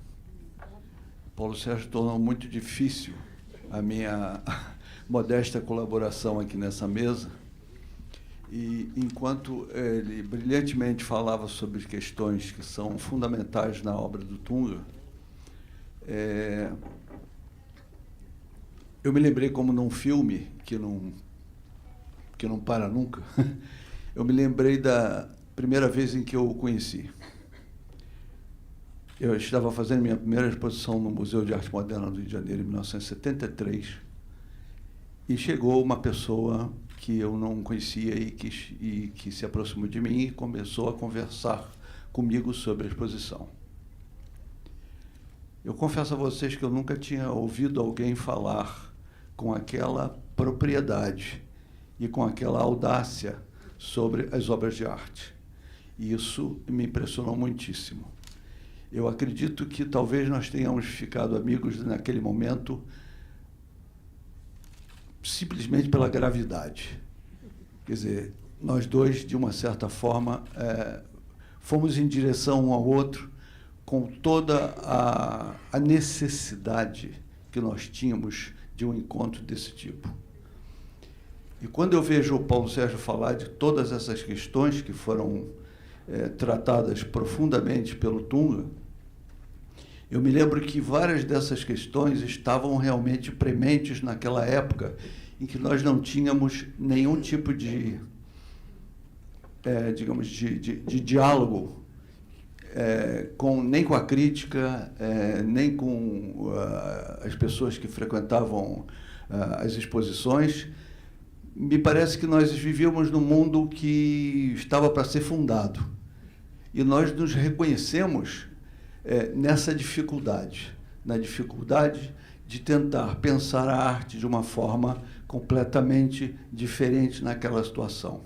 Paulo Sérgio tornou muito difícil a minha modesta colaboração aqui nessa mesa. E, enquanto ele brilhantemente falava sobre questões que são fundamentais na obra do Tunga, eu me lembrei, como num filme que não para nunca, eu me lembrei da primeira vez em que eu o conheci. Eu estava fazendo minha primeira exposição no Museu de Arte Moderna do Rio de Janeiro, em 1973, e chegou uma pessoa que eu não conhecia e que se aproximou de mim e começou a conversar comigo sobre a exposição. Eu confesso a vocês que eu nunca tinha ouvido alguém falar com aquela propriedade e com aquela audácia sobre as obras de arte. E isso me impressionou muitíssimo. Eu acredito que talvez nós tenhamos ficado amigos naquele momento simplesmente pela gravidade. Quer dizer, nós dois, de uma certa forma, fomos em direção um ao outro com toda a necessidade que nós tínhamos de um encontro desse tipo. E quando eu vejo o Paulo Sérgio falar de todas essas questões que foram tratadas profundamente pelo Tunga, eu me lembro que várias dessas questões estavam realmente prementes naquela época em que nós não tínhamos nenhum tipo de, digamos, de diálogo nem com a crítica, nem com as pessoas que frequentavam as exposições. Me parece que nós vivíamos num mundo que estava para ser fundado. e nós nos reconhecemos nessa dificuldade, na dificuldade de tentar pensar a arte de uma forma completamente diferente naquela situação.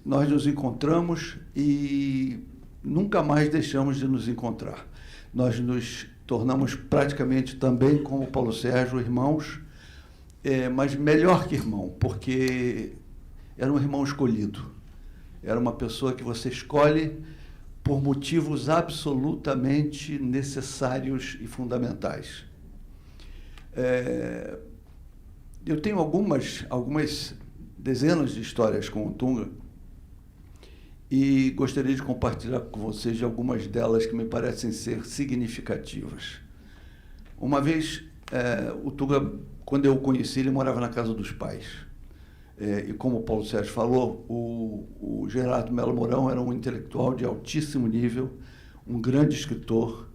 Nós nos encontramos e nunca mais deixamos de nos encontrar. Nós nos tornamos praticamente também, como o Paulo Sérgio, irmãos, mas melhor que irmão, porque era um irmão escolhido. Era uma pessoa que você escolhe por motivos absolutamente necessários e fundamentais. Eu tenho algumas dezenas de histórias com o Tunga e gostaria de compartilhar com vocês de algumas delas que me parecem ser significativas. Uma vez, o Tunga, quando eu o conheci, ele morava na casa dos pais. E como o Paulo Sérgio falou, o Gerardo Melo Mourão era um intelectual de altíssimo nível, um grande escritor,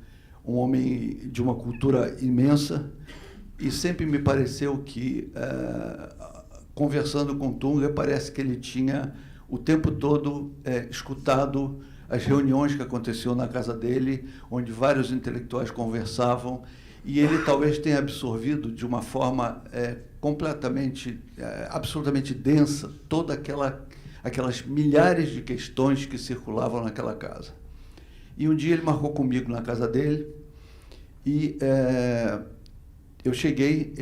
um homem de uma cultura imensa, e sempre me pareceu que, conversando com o Tunga, parece que ele tinha o tempo todo escutado as reuniões que aconteciam na casa dele, onde vários intelectuais conversavam, e ele talvez tenha absorvido de uma forma completamente, absolutamente densa, toda aquelas milhares de questões que circulavam naquela casa. E um dia ele marcou comigo na casa dele, e eu cheguei,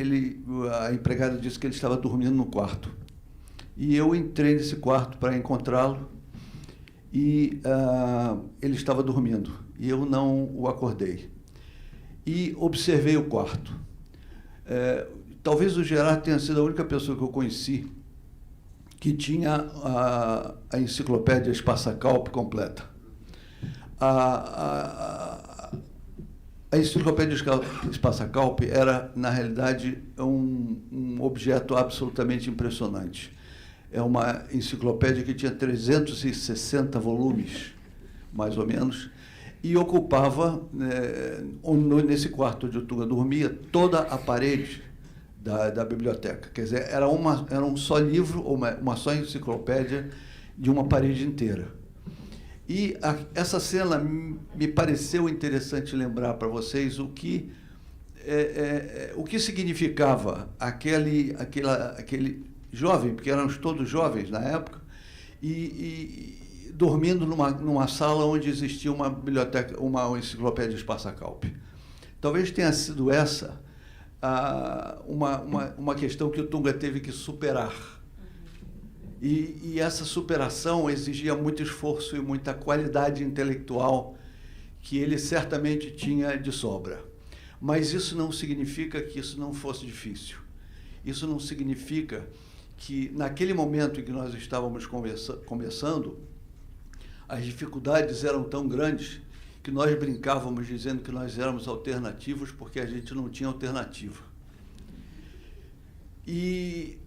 a empregada disse que ele estava dormindo no quarto. E eu entrei nesse quarto para encontrá-lo, e ele estava dormindo, e eu não o acordei. E observei o quarto. Talvez o Gerardo tenha sido a única pessoa que eu conheci que tinha a enciclopédia Spazzakalp completa. A enciclopédia Spazzakalp era, na realidade, um objeto absolutamente impressionante. É uma enciclopédia que tinha 360 volumes, mais ou menos, e ocupava, nesse quarto onde o Tunga dormia, toda a parede da biblioteca. Quer dizer, era um só livro, ou uma só enciclopédia de uma parede inteira. E essa cena me pareceu interessante lembrar para vocês o que significava aquele jovem, porque éramos todos jovens na época, e dormindo numa sala onde existia uma biblioteca, uma enciclopédia Spazzakalp. Talvez tenha sido essa uma questão que o Tunga teve que superar. E essa superação exigia muito esforço e muita qualidade intelectual que ele certamente tinha de sobra. Mas isso não significa que isso não fosse difícil. Isso não significa que, naquele momento em que nós estávamos começando, as dificuldades eram tão grandes que nós brincávamos dizendo que nós éramos alternativos porque a gente não tinha alternativa. E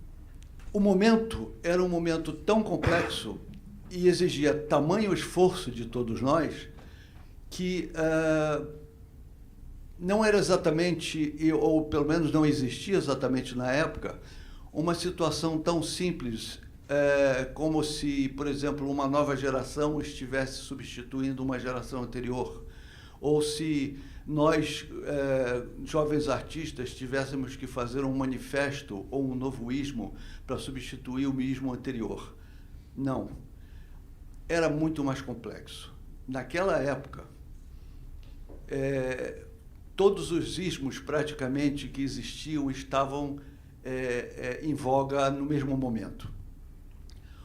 o momento era um momento tão complexo e exigia tamanho esforço de todos nós que não era exatamente, ou pelo menos não existia exatamente na época, uma situação tão simples como se, por exemplo, uma nova geração estivesse substituindo uma geração anterior, ou se nós, jovens artistas, tivéssemos que fazer um manifesto ou um novo ismo para substituir o ismo anterior. Não. Era muito mais complexo. Naquela época, todos os ismos praticamente que existiam estavam em voga no mesmo momento.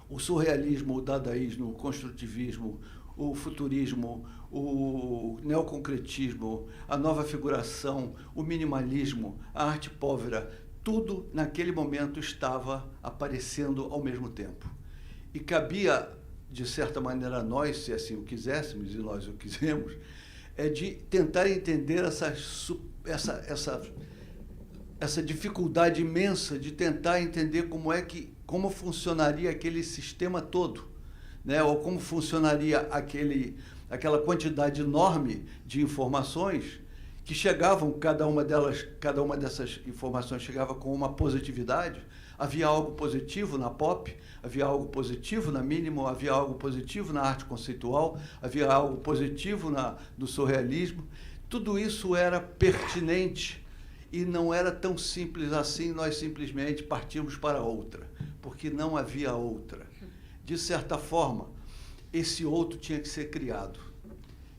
O surrealismo, o dadaísmo, o construtivismo, o futurismo, o neoconcretismo, a nova figuração, o minimalismo, a arte povera, tudo naquele momento estava aparecendo ao mesmo tempo. E cabia, de certa maneira, a nós, se assim o quiséssemos, e nós o quisemos, de tentar entender essa dificuldade imensa de tentar entender como funcionaria aquele sistema todo, né? Ou como funcionaria aquela quantidade enorme de informações que chegavam, cada uma dessas informações chegava com uma positividade, Havia algo positivo na pop, havia algo positivo na mínimo, havia algo positivo na arte conceitual, havia algo positivo no surrealismo. Tudo isso era pertinente e não era tão simples assim nós simplesmente partirmos para outra, porque não havia outra. De certa forma, esse outro tinha que ser criado.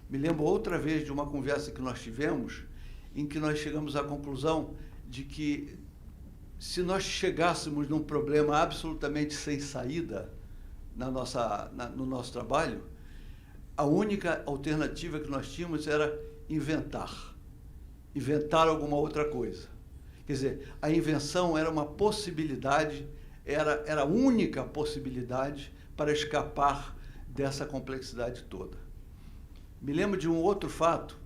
Me lembro outra vez de uma conversa que nós tivemos, em que nós chegamos à conclusão de que, se nós chegássemos num problema absolutamente sem saída no nosso trabalho, a única alternativa que nós tínhamos era inventar alguma outra coisa. Quer dizer, a invenção era uma possibilidade, era a única possibilidade para escapar dessa complexidade toda. Me lembro de um outro fato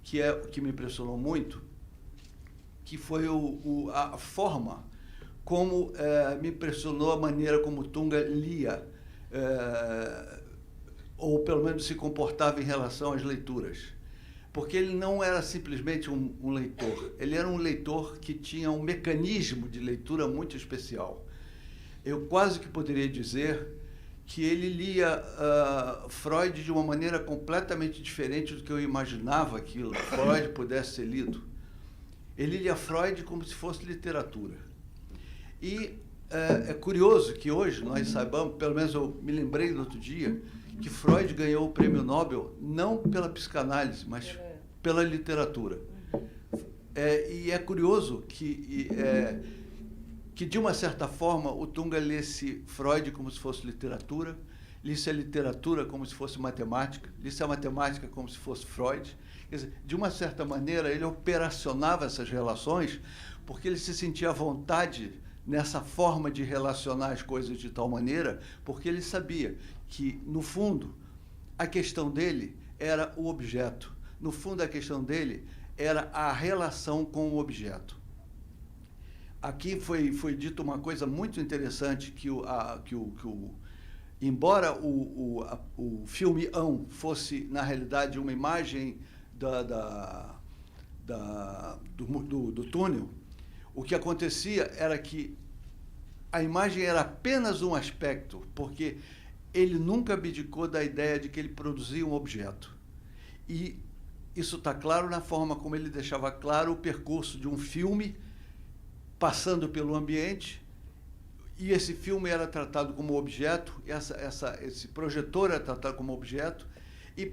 que me impressionou muito, que foi a forma como me impressionou a maneira como Tunga lia, ou pelo menos se comportava em relação às leituras. Porque ele não era simplesmente um leitor, ele era um leitor que tinha um mecanismo de leitura muito especial. Eu quase que poderia dizer que ele lia Freud de uma maneira completamente diferente do que eu imaginava que Freud pudesse ser lido. Ele lia Freud como se fosse literatura. E é curioso que hoje nós saibamos, pelo menos eu me lembrei no outro dia, que Freud ganhou o prêmio Nobel não pela psicanálise, mas pela literatura. E é curioso que de uma certa forma o Tunga lesse Freud como se fosse literatura, lesse a literatura como se fosse matemática, lesse a matemática como se fosse Freud. Quer dizer, de uma certa maneira ele operacionava essas relações porque ele se sentia à vontade nessa forma de relacionar as coisas de tal maneira, porque ele sabia que, no fundo, a questão dele era o objeto. No fundo, a questão dele era a relação com o objeto. Aqui foi dito uma coisa muito interessante, embora o filme Ão fosse, na realidade, uma imagem do túnel, o que acontecia era que a imagem era apenas um aspecto, porque ele nunca abdicou da ideia de que ele produzia um objeto. E isso está claro na forma como ele deixava claro o percurso de um filme passando pelo ambiente, e esse filme era tratado como objeto, esse projetor era tratado como objeto, e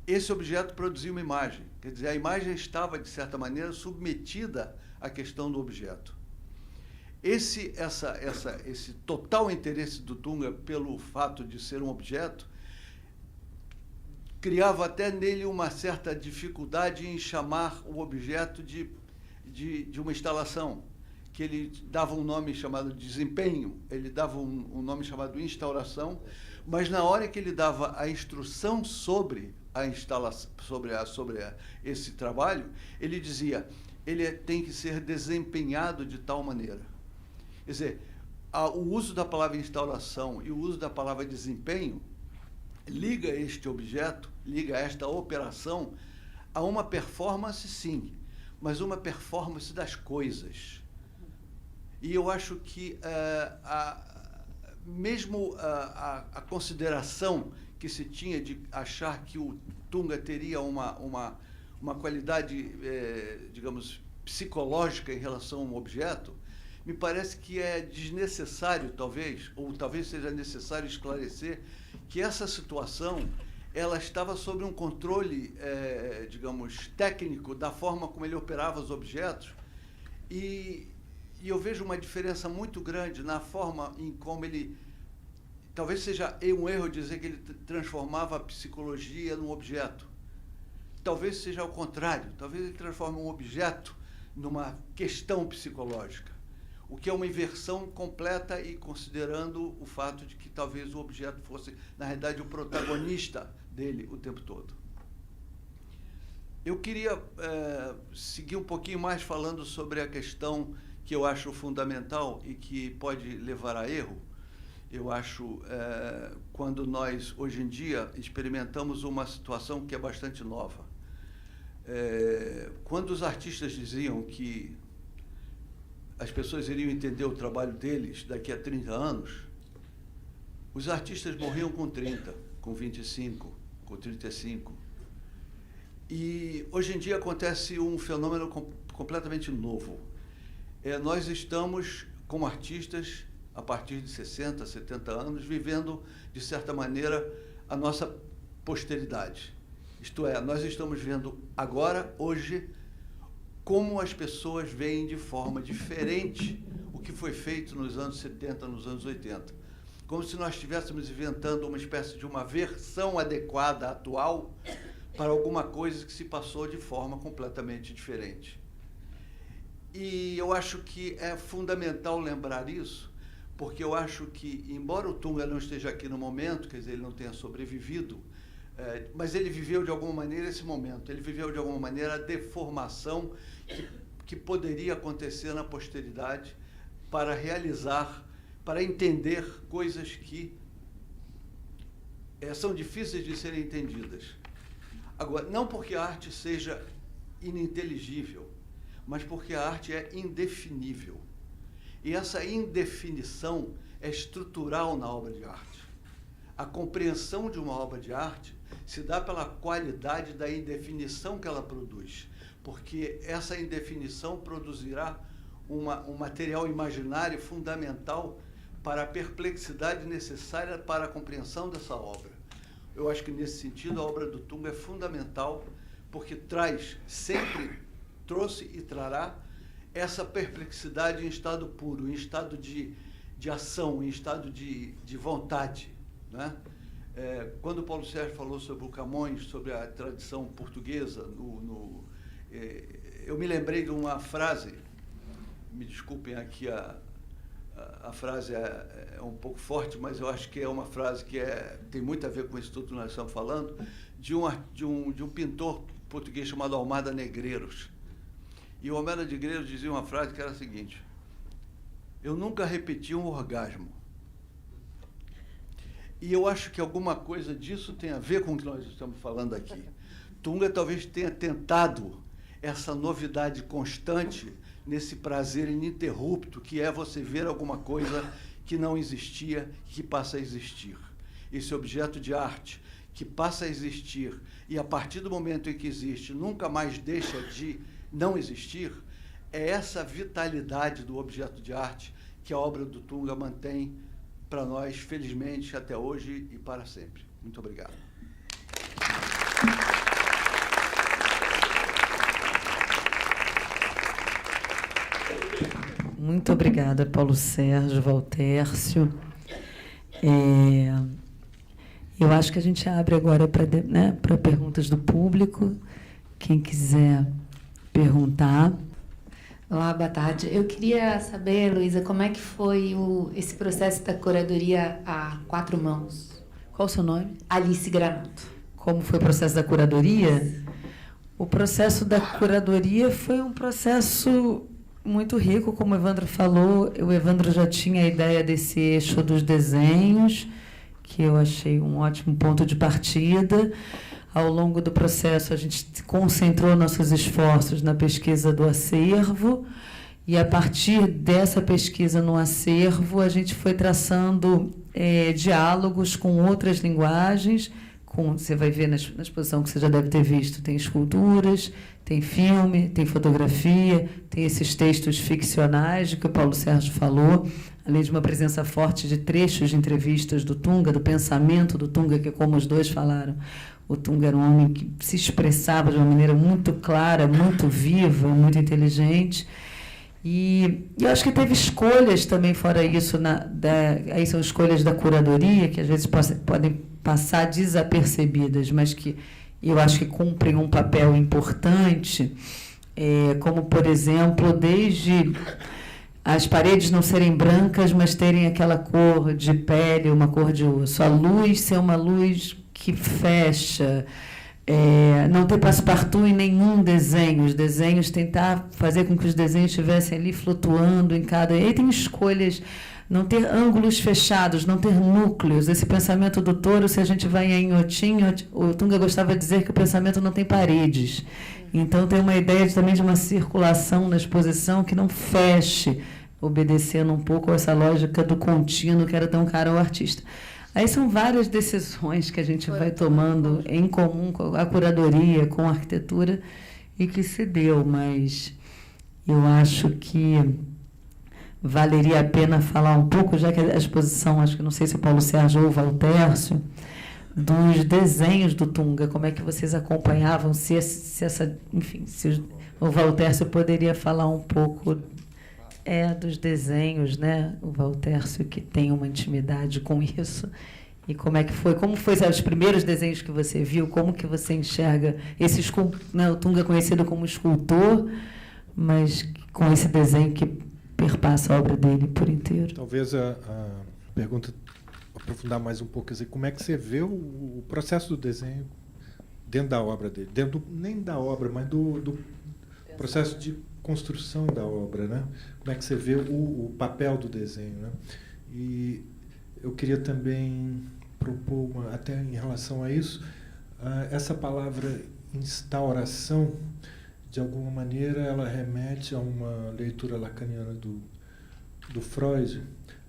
esse objeto produzia uma imagem. Quer dizer, a imagem estava, de certa maneira, submetida à questão do objeto. Esse total interesse do Tunga pelo fato de ser um objeto criava até nele uma certa dificuldade em chamar o objeto de uma instalação, que ele dava um nome chamado desempenho, ele dava um nome chamado instauração, mas na hora que ele dava a instrução sobre a instalação, sobre esse trabalho, ele dizia, ele tem que ser desempenhado de tal maneira. Quer dizer, o uso da palavra instauração e o uso da palavra desempenho liga este objeto, liga esta operação a uma performance, sim, mas uma performance das coisas. E eu acho que mesmo a consideração que se tinha de achar que o Tunga teria uma qualidade, digamos, psicológica em relação a um objeto, me parece que é desnecessário, talvez, ou talvez seja necessário esclarecer que essa situação ela estava sob um controle, digamos, técnico da forma como ele operava os objetos, e eu vejo uma diferença muito grande na forma em como ele, talvez seja um erro dizer que ele transformava a psicologia num objeto. Talvez seja ao contrário, talvez ele transforme um objeto numa questão psicológica, o que é uma inversão completa, e considerando o fato de que talvez o objeto fosse, na realidade, o protagonista dele o tempo todo. Eu queria seguir um pouquinho mais falando sobre a questão que eu acho fundamental e que pode levar a erro. Eu acho, quando nós, hoje em dia, experimentamos uma situação que é bastante nova. Quando os artistas diziam que as pessoas iriam entender o trabalho deles daqui a 30 anos, os artistas morriam com 30, com 25, com 35. E hoje em dia acontece um fenômeno completamente novo. Nós estamos, como artistas, a partir de 60, 70 anos, vivendo, de certa maneira, a nossa posteridade. Isto é, nós estamos vendo agora, hoje, como as pessoas veem de forma diferente o que foi feito nos anos 70, nos anos 80. Como se nós estivéssemos inventando uma espécie de uma versão adequada, atual, para alguma coisa que se passou de forma completamente diferente. E eu acho que é fundamental lembrar isso, porque eu acho que, embora o Tunga não esteja aqui no momento, quer dizer, ele não tenha sobrevivido, mas ele viveu de alguma maneira esse momento, ele viveu de alguma maneira a deformação que poderia acontecer na posteridade para realizar, para entender coisas que são difíceis de serem entendidas. Agora, não porque a arte seja ininteligível, mas porque a arte é indefinível. E essa indefinição é estrutural na obra de arte. A compreensão de uma obra de arte se dá pela qualidade da indefinição que ela produz, porque essa indefinição produzirá um material imaginário fundamental para a perplexidade necessária para a compreensão dessa obra. Eu acho que, nesse sentido, a obra do Tunga é fundamental, porque sempre trouxe e trará essa perplexidade em estado puro, em estado de ação, em estado de vontade, né? Quando o Paulo Sérgio falou sobre o Camões, sobre a tradição portuguesa, eu me lembrei de uma frase, me desculpem aqui, a frase é um pouco forte, mas eu acho que é uma frase que tem muito a ver com isso tudo que nós estamos falando, de um pintor português chamado Almada Negreiros. E o Almada Negreiros dizia uma frase que era a seguinte: eu nunca repeti um orgasmo. E eu acho que alguma coisa disso tem a ver com o que nós estamos falando aqui. Tunga talvez tenha tentado essa novidade constante nesse prazer ininterrupto que é você ver alguma coisa que não existia e que passa a existir. Esse objeto de arte que passa a existir e, a partir do momento em que existe, nunca mais deixa de não existir, é essa vitalidade do objeto de arte que a obra do Tunga mantém para nós, felizmente, até hoje e para sempre. Muito obrigado. Muito obrigada, Paulo Sérgio, Valtércio. Eu acho que a gente abre agora para perguntas do público. Quem quiser perguntar. Olá, boa tarde. Eu queria saber, Luísa, como é que foi esse processo da curadoria a quatro mãos? Qual o seu nome? Alice Granato. Como foi o processo da curadoria? O processo da curadoria foi um processo muito rico, como o Evandro falou. O Evandro já tinha a ideia desse eixo dos desenhos, que eu achei um ótimo ponto de partida. Ao longo do processo, a gente concentrou nossos esforços na pesquisa do acervo, e, a partir dessa pesquisa no acervo, a gente foi traçando diálogos com outras linguagens. Você vai ver na exposição que você já deve ter visto, tem esculturas, tem filme, tem fotografia, tem esses textos ficcionais de que o Paulo Sérgio falou, além de uma presença forte de trechos de entrevistas do Tunga, do pensamento do Tunga, que, como os dois falaram, o Tunga era um homem que se expressava de uma maneira muito clara, muito viva, muito inteligente. E eu acho que teve escolhas também fora isso, aí são escolhas da curadoria, que às vezes podem passar desapercebidas, mas que eu acho que cumprem um papel importante, como, por exemplo, desde as paredes não serem brancas, mas terem aquela cor de pele, uma cor de osso, a luz ser uma luz que fecha, não ter passepartout em nenhum desenho, os desenhos, tentar fazer com que os desenhos estivessem ali flutuando em cada... E aí tem escolhas não ter ângulos fechados, não ter núcleos. Esse pensamento do touro, se a gente vai em Inhotim, o Tunga gostava de dizer que o pensamento não tem paredes. Então tem uma ideia também de uma circulação na exposição que não feche, obedecendo um pouco a essa lógica do contínuo que era tão cara ao artista. Aí são várias decisões que a gente vai tomando em comum com a curadoria, com a arquitetura, e que se deu, mas eu acho que valeria a pena falar um pouco, já que a exposição, acho que não sei se o Paulo Sérgio ou o Valtércio, dos desenhos do Tunga, como é que vocês acompanhavam, se essa, enfim, se o Valtércio poderia falar um pouco dos desenhos, né? O Valtércio que tem uma intimidade com isso. E como é que foi? Como foi os primeiros desenhos que você viu? Como que você enxerga esse né, o Tunga conhecido como escultor, mas com esse desenho que perpassa a obra dele por inteiro? Talvez a pergunta aprofundar mais um pouco, quer dizer, como é que você vê o processo do desenho dentro da obra dele, nem da obra, mas do processo de construção da obra, né? Como é que você vê o papel do desenho, né? E eu queria também propor, até em relação a isso, essa palavra instauração, de alguma maneira, ela remete a uma leitura lacaniana do Freud,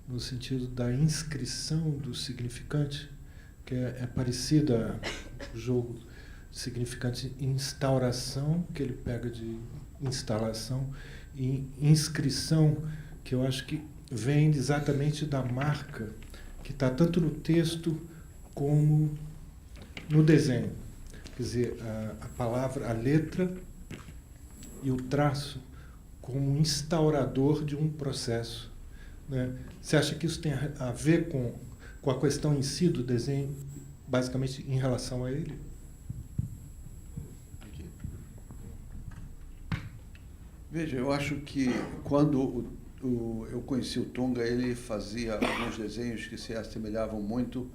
no sentido da inscrição do significante, que é parecida ao jogo de significante instauração, que ele pega de instalação, e inscrição, que eu acho que vem exatamente da marca que está tanto no texto como no desenho. Quer dizer, a palavra, a letra e o traço como instaurador de um processo, né? Você acha que isso tem a ver com a questão em si do desenho, basicamente em relação a ele? Veja, eu acho que quando eu conheci o Tunga, ele fazia alguns desenhos que se assemelhavam muito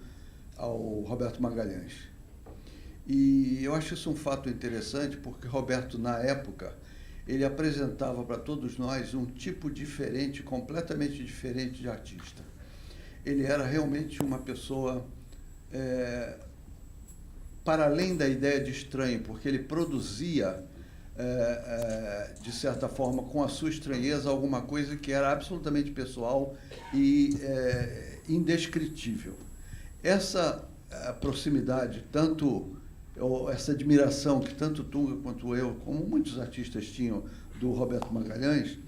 ao Roberto Magalhães. E eu acho isso um fato interessante, porque Roberto, na época, ele apresentava para todos nós um tipo diferente, completamente diferente de artista. Ele era realmente uma pessoa, para além da ideia de estranho, porque ele produzia, de certa forma, com a sua estranheza, alguma coisa que era absolutamente pessoal e indescritível. Essa proximidade, essa admiração que tanto Tunga quanto eu, como muitos artistas tinham do Roberto Magalhães,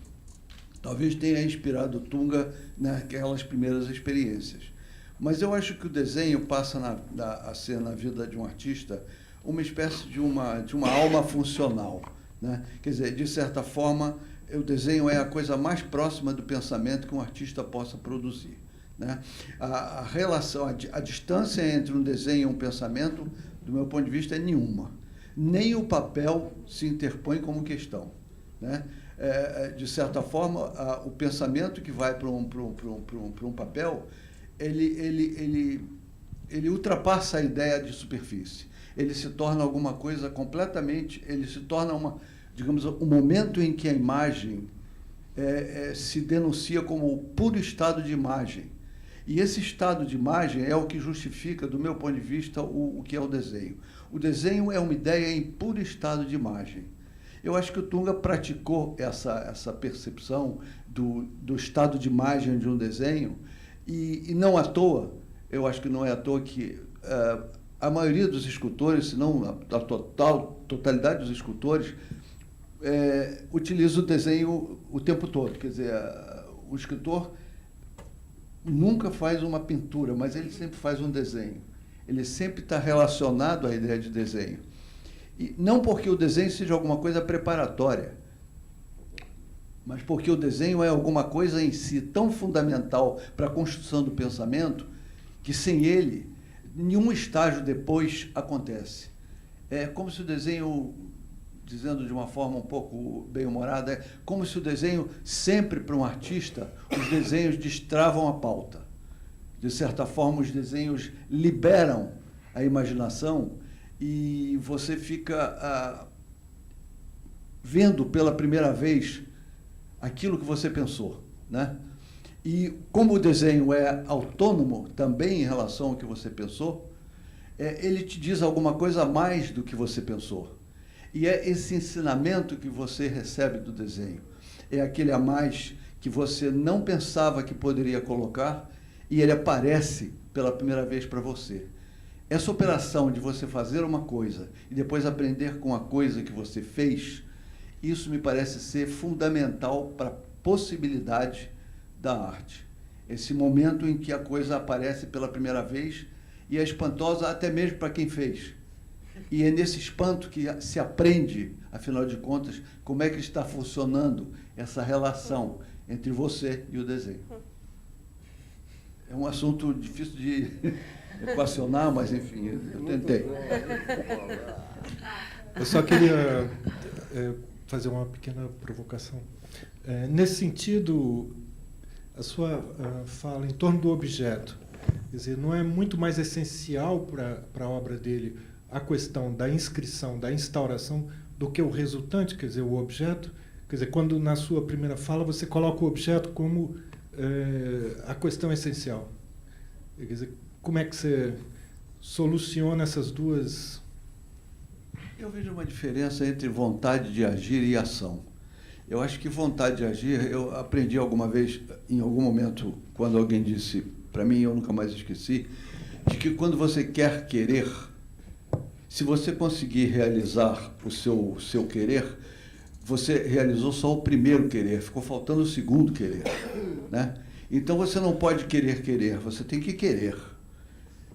talvez tenha inspirado Tunga naquelas primeiras experiências. Mas eu acho que o desenho passa a ser, na vida de um artista, uma espécie de uma alma funcional, né? Quer dizer, de certa forma, o desenho é a coisa mais próxima do pensamento que um artista possa produzir, né? A relação, a distância entre um desenho e um pensamento, do meu ponto de vista, é nenhuma. Nem o papel se interpõe como questão, né? De certa forma, o pensamento que vai para um papel, ele ultrapassa a ideia de superfície. Ele se torna alguma coisa completamente... Ele se torna digamos, um momento em que a imagem se denuncia como o puro estado de imagem. E esse estado de imagem é o que justifica, do meu ponto de vista, o que é o desenho. O desenho é uma ideia em puro estado de imagem. Eu acho que o Tunga praticou essa percepção do estado de imagem de um desenho, e não à toa, eu acho que não é à toa que a maioria dos escultores, se não a totalidade dos escultores, utiliza o desenho o tempo todo. Quer dizer, o escritor nunca faz uma pintura, mas ele sempre faz um desenho. Ele sempre está relacionado à ideia de desenho. E não porque o desenho seja alguma coisa preparatória, mas porque o desenho é alguma coisa em si tão fundamental para a construção do pensamento que, sem ele, nenhum estágio depois acontece. É como se o desenho, dizendo de uma forma um pouco bem-humorada, é como se o desenho, sempre para um artista, os desenhos destravam a pauta. De certa forma, os desenhos liberam a imaginação e você fica vendo pela primeira vez aquilo que você pensou, né? E como o desenho é autônomo também em relação ao que você pensou, ele te diz alguma coisa a mais do que você pensou. E é esse ensinamento que você recebe do desenho. É aquele a mais que você não pensava que poderia colocar e ele aparece pela primeira vez para você. Essa operação de você fazer uma coisa e depois aprender com a coisa que você fez, isso me parece ser fundamental para a possibilidade da arte. Esse momento em que a coisa aparece pela primeira vez e é espantosa até mesmo para quem fez. E é nesse espanto que se aprende, afinal de contas, como é que está funcionando essa relação entre você e o desenho. É um assunto difícil de equacionar, mas, enfim, eu tentei. Eu só queria fazer uma pequena provocação. Nesse sentido, a sua fala em torno do objeto, quer dizer, não é muito mais essencial para a obra dele a questão da inscrição, da instauração, do que o resultante, quer dizer, o objeto? Quer dizer, quando na sua primeira fala você coloca o objeto como a questão essencial. Quer dizer, como é que você soluciona essas duas? Eu vejo uma diferença entre vontade de agir e ação. Eu acho que vontade de agir, eu aprendi alguma vez, em algum momento, quando alguém disse, para mim, eu nunca mais esqueci, de que quando você quer querer, se você conseguir realizar o seu querer, você realizou só o primeiro querer, ficou faltando o segundo querer, né? Então você não pode querer, você tem que querer.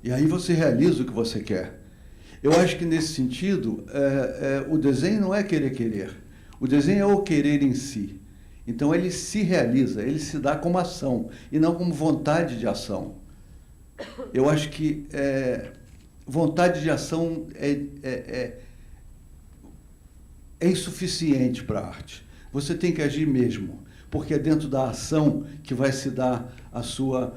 E aí você realiza o que você quer. Eu acho que nesse sentido, o desenho não é querer. O desenho é o querer em si. Então ele se realiza, ele se dá como ação e não como vontade de ação. Eu acho que vontade de ação é insuficiente para a arte. Você tem que agir mesmo, porque é dentro da ação que vai se dar a sua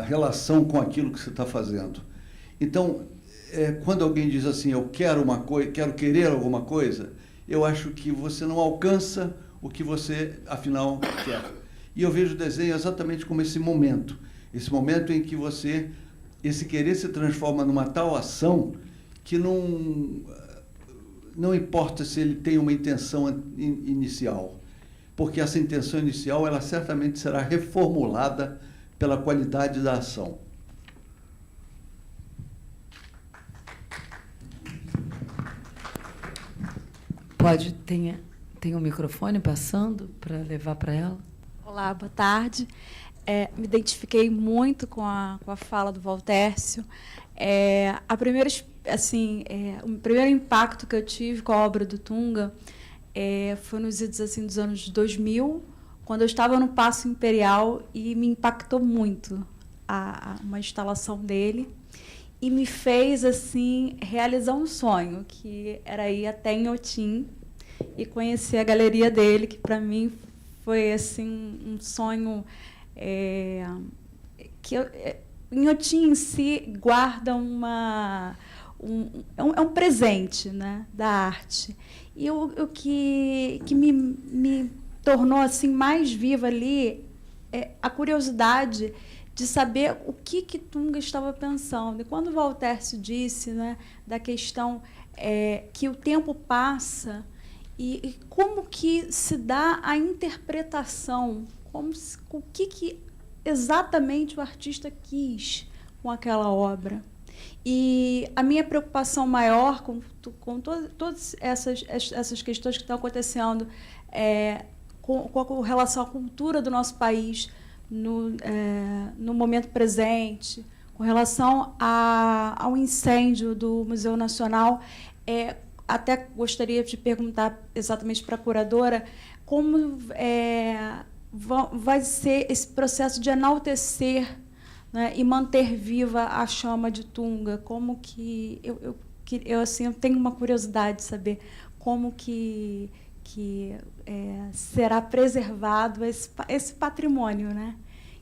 relação com aquilo que você está fazendo. Então, quando alguém diz assim, eu quero uma coisa, quero querer alguma coisa, eu acho que você não alcança o que você, afinal, quer. E eu vejo o desenho exatamente como esse momento em que esse querer se transforma numa tal ação que não importa se ele tem uma intenção inicial, porque essa intenção inicial, ela certamente será reformulada pela qualidade da ação. Tem um microfone passando para levar para ela? Olá, boa tarde. Me identifiquei muito com a fala do Valtércio. O primeiro impacto que eu tive com a obra do Tunga foi nos idos assim, dos anos 2000, quando eu estava no Paço Imperial, e me impactou muito uma instalação dele, e me fez assim realizar um sonho, que era ir até Inhotim e conhecer a galeria dele, que para mim foi assim um sonho Inhotim em si guarda um presente, né, da arte. E o que me tornou assim mais viva ali é a curiosidade de saber o que Tunga estava pensando. E quando o Valtércio disse, né, da questão que o tempo passa e como que se dá a interpretação, o que exatamente o artista quis com aquela obra. E a minha preocupação maior com todas essas questões que estão acontecendo com relação à cultura do nosso país no momento presente, com relação ao incêndio do Museu Nacional, até gostaria de perguntar exatamente para a curadora como vai ser esse processo de enaltecer, né, e manter viva a chama de Tunga. Como que eu tenho uma curiosidade de saber como que será preservado esse patrimônio, né,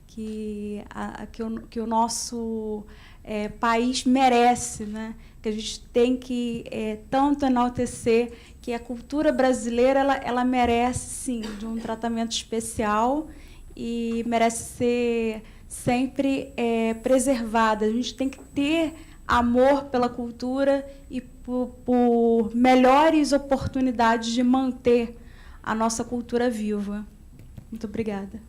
que o nosso país merece, né, que a gente tem que tanto enaltecer, que a cultura brasileira ela merece sim de um tratamento especial e merece ser sempre preservada. A gente tem que ter amor pela cultura e por melhores oportunidades de manter a nossa cultura viva. Muito obrigada.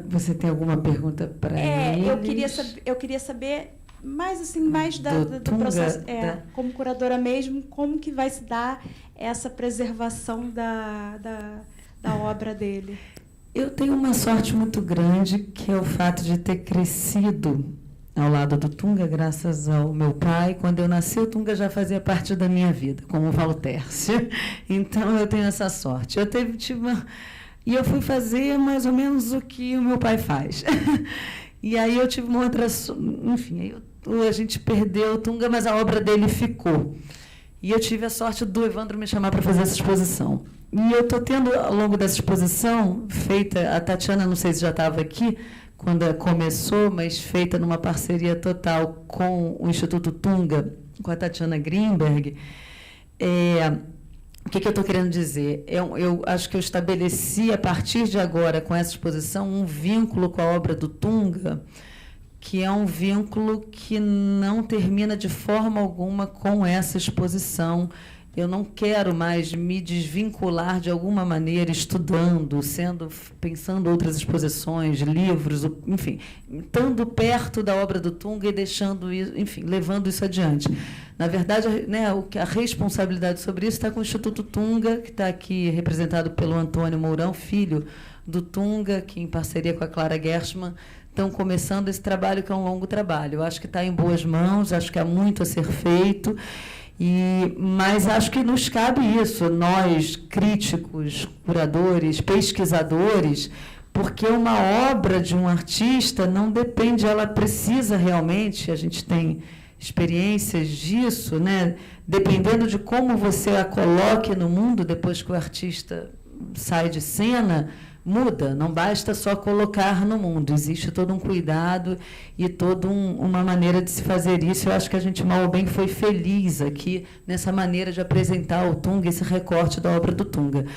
Você tem alguma pergunta para eles? Eu queria saber mais assim, mais do processo, como curadora mesmo, como que vai se dar essa preservação da obra dele. Eu tenho uma sorte muito grande, que é o fato de ter crescido ao lado do Tunga, graças ao meu pai. Quando eu nasci, o Tunga já fazia parte da minha vida, como o Valtércio. Então, eu tenho essa sorte. E eu fui fazer mais ou menos o que o meu pai faz. E aí eu tive uma outra... Enfim, a gente perdeu o Tunga, mas a obra dele ficou. E eu tive a sorte do Evandro me chamar para fazer essa exposição. E eu estou tendo, ao longo dessa exposição, feita, a Tatiana, não sei se já estava aqui, quando começou, mas feita numa parceria total com o Instituto Tunga, com a Tatiana Greenberg. O que eu estou querendo dizer? Eu acho que eu estabeleci, a partir de agora, com essa exposição, um vínculo com a obra do Tunga, que é um vínculo que não termina de forma alguma com essa exposição. Eu não quero mais me desvincular de alguma maneira, estudando, pensando outras exposições, livros, enfim, estando perto da obra do Tunga e deixando isso, enfim, levando isso adiante. Na verdade, a responsabilidade sobre isso está com o Instituto Tunga, que está aqui representado pelo Antônio Mourão, filho do Tunga, que, em parceria com a Clara Gershman, estão começando esse trabalho, que é um longo trabalho. Eu acho que está em boas mãos, acho que há muito a ser feito. Mas acho que nos cabe isso, nós, críticos, curadores, pesquisadores, porque uma obra de um artista não depende, ela precisa realmente, a gente tem experiências disso, né? Dependendo de como você a coloque no mundo, depois que o artista sai de cena, muda, não basta só colocar no mundo, existe todo um cuidado e toda uma maneira de se fazer isso. Eu acho que a gente, mal ou bem, foi feliz aqui nessa maneira de apresentar o Tunga, esse recorte da obra do Tunga.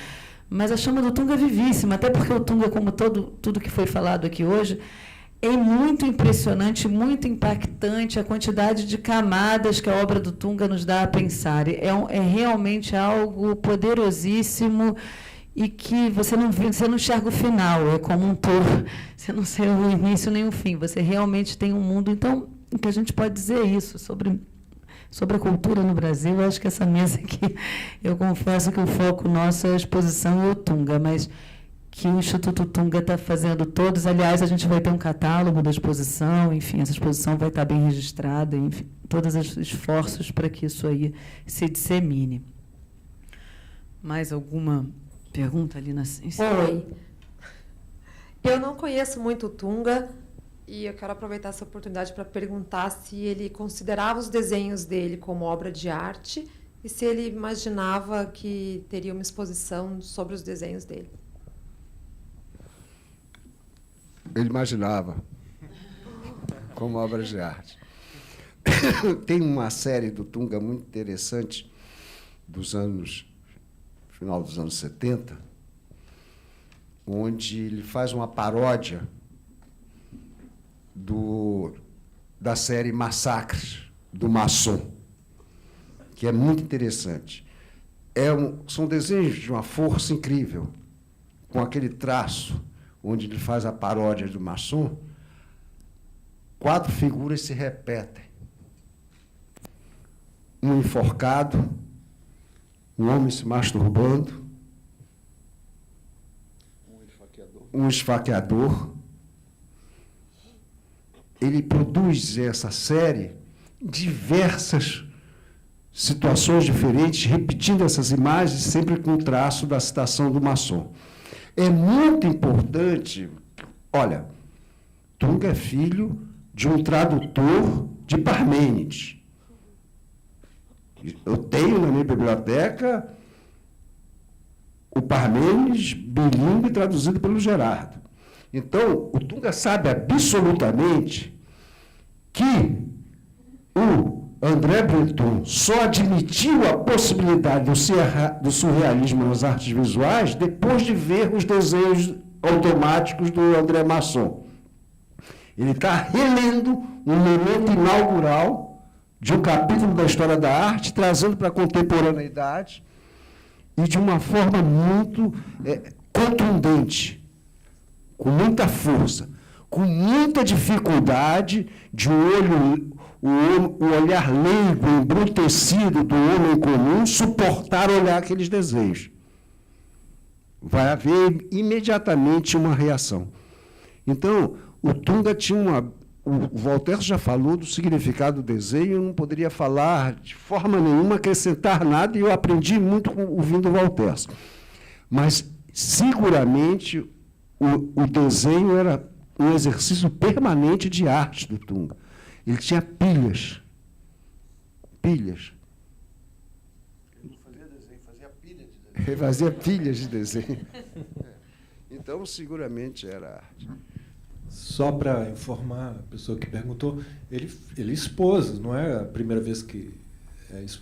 Mas a chama do Tunga é vivíssima, até porque o Tunga, como tudo que foi falado aqui hoje, é muito impressionante, muito impactante a quantidade de camadas que a obra do Tunga nos dá a pensar. É realmente algo poderosíssimo, e que você não enxerga o final, é como um touro, você não sei o início nem o fim, você realmente tem um mundo. Então, o que a gente pode dizer é isso, sobre a cultura no Brasil. Eu acho que essa mesa aqui, eu confesso que o foco nosso é a exposição e o Tunga, mas que o Instituto Tunga está fazendo todos. Aliás, a gente vai ter um catálogo da exposição, enfim, essa exposição vai estar bem registrada, enfim, todos os esforços para que isso aí se dissemine. Mais alguma pergunta ali na ciência? Oi. Eu não conheço muito o Tunga e eu quero aproveitar essa oportunidade para perguntar se ele considerava os desenhos dele como obra de arte e se ele imaginava que teria uma exposição sobre os desenhos dele. Ele imaginava como obra de arte. Tem uma série do Tunga muito interessante final dos anos 70, onde ele faz uma paródia da série Massacres, do Masson, que é muito interessante. São desenhos de uma força incrível, com aquele traço, onde ele faz a paródia do Masson, 4 figuras se repetem. Um enforcado, um homem se masturbando, um esfaqueador. Ele produz essa série em diversas situações diferentes, repetindo essas imagens, sempre com o traço da citação do Masson. É muito importante. Olha, Tunga é filho de um tradutor de Parmênides. Eu tenho na minha biblioteca o Parmênides bilíngue traduzido pelo Gerardo. Então, o Tunga sabe absolutamente que o André Breton só admitiu a possibilidade do surrealismo nas artes visuais depois de ver os desenhos automáticos do André Masson. Ele está relendo um momento inaugural de um capítulo da história da arte, trazendo para a contemporaneidade e de uma forma muito contundente, com muita força, com muita dificuldade de o olhar leigo, embrutecido do homem comum suportar olhar aqueles desenhos. Vai haver imediatamente uma reação. Então, o Tunga tinha o Voltaire já falou do significado do desenho, eu não poderia falar de forma nenhuma, acrescentar nada, e eu aprendi muito ouvindo o Voltaire. Mas, seguramente, o desenho era um exercício permanente de arte do Tunga. Ele tinha pilhas. Pilhas. Ele não fazia desenho, fazia pilha de desenho. Ele fazia pilhas de desenho. Então, seguramente era arte. Só para informar a pessoa que perguntou, ele expôs, não é a primeira vez que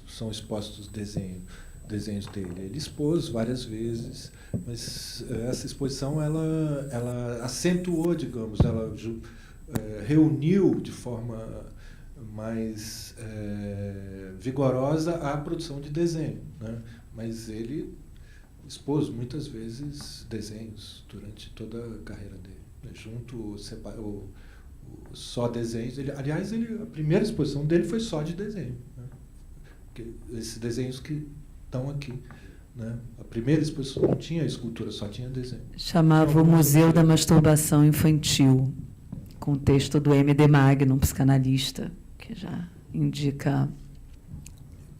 são expostos desenhos dele. Ele expôs várias vezes, mas essa exposição ela acentuou, digamos, ela reuniu de forma mais vigorosa a produção de desenho, né? Mas ele expôs muitas vezes desenhos durante toda a carreira dele, né? Junto, só desenhos. Aliás, a primeira exposição dele foi só de desenho, né? Porque esses desenhos que estão aqui, né? A primeira exposição não tinha escultura, só tinha desenho. Chamava o Museu da Masturbação Infantil, com o texto do M.D. Magnum, psicanalista, que já indica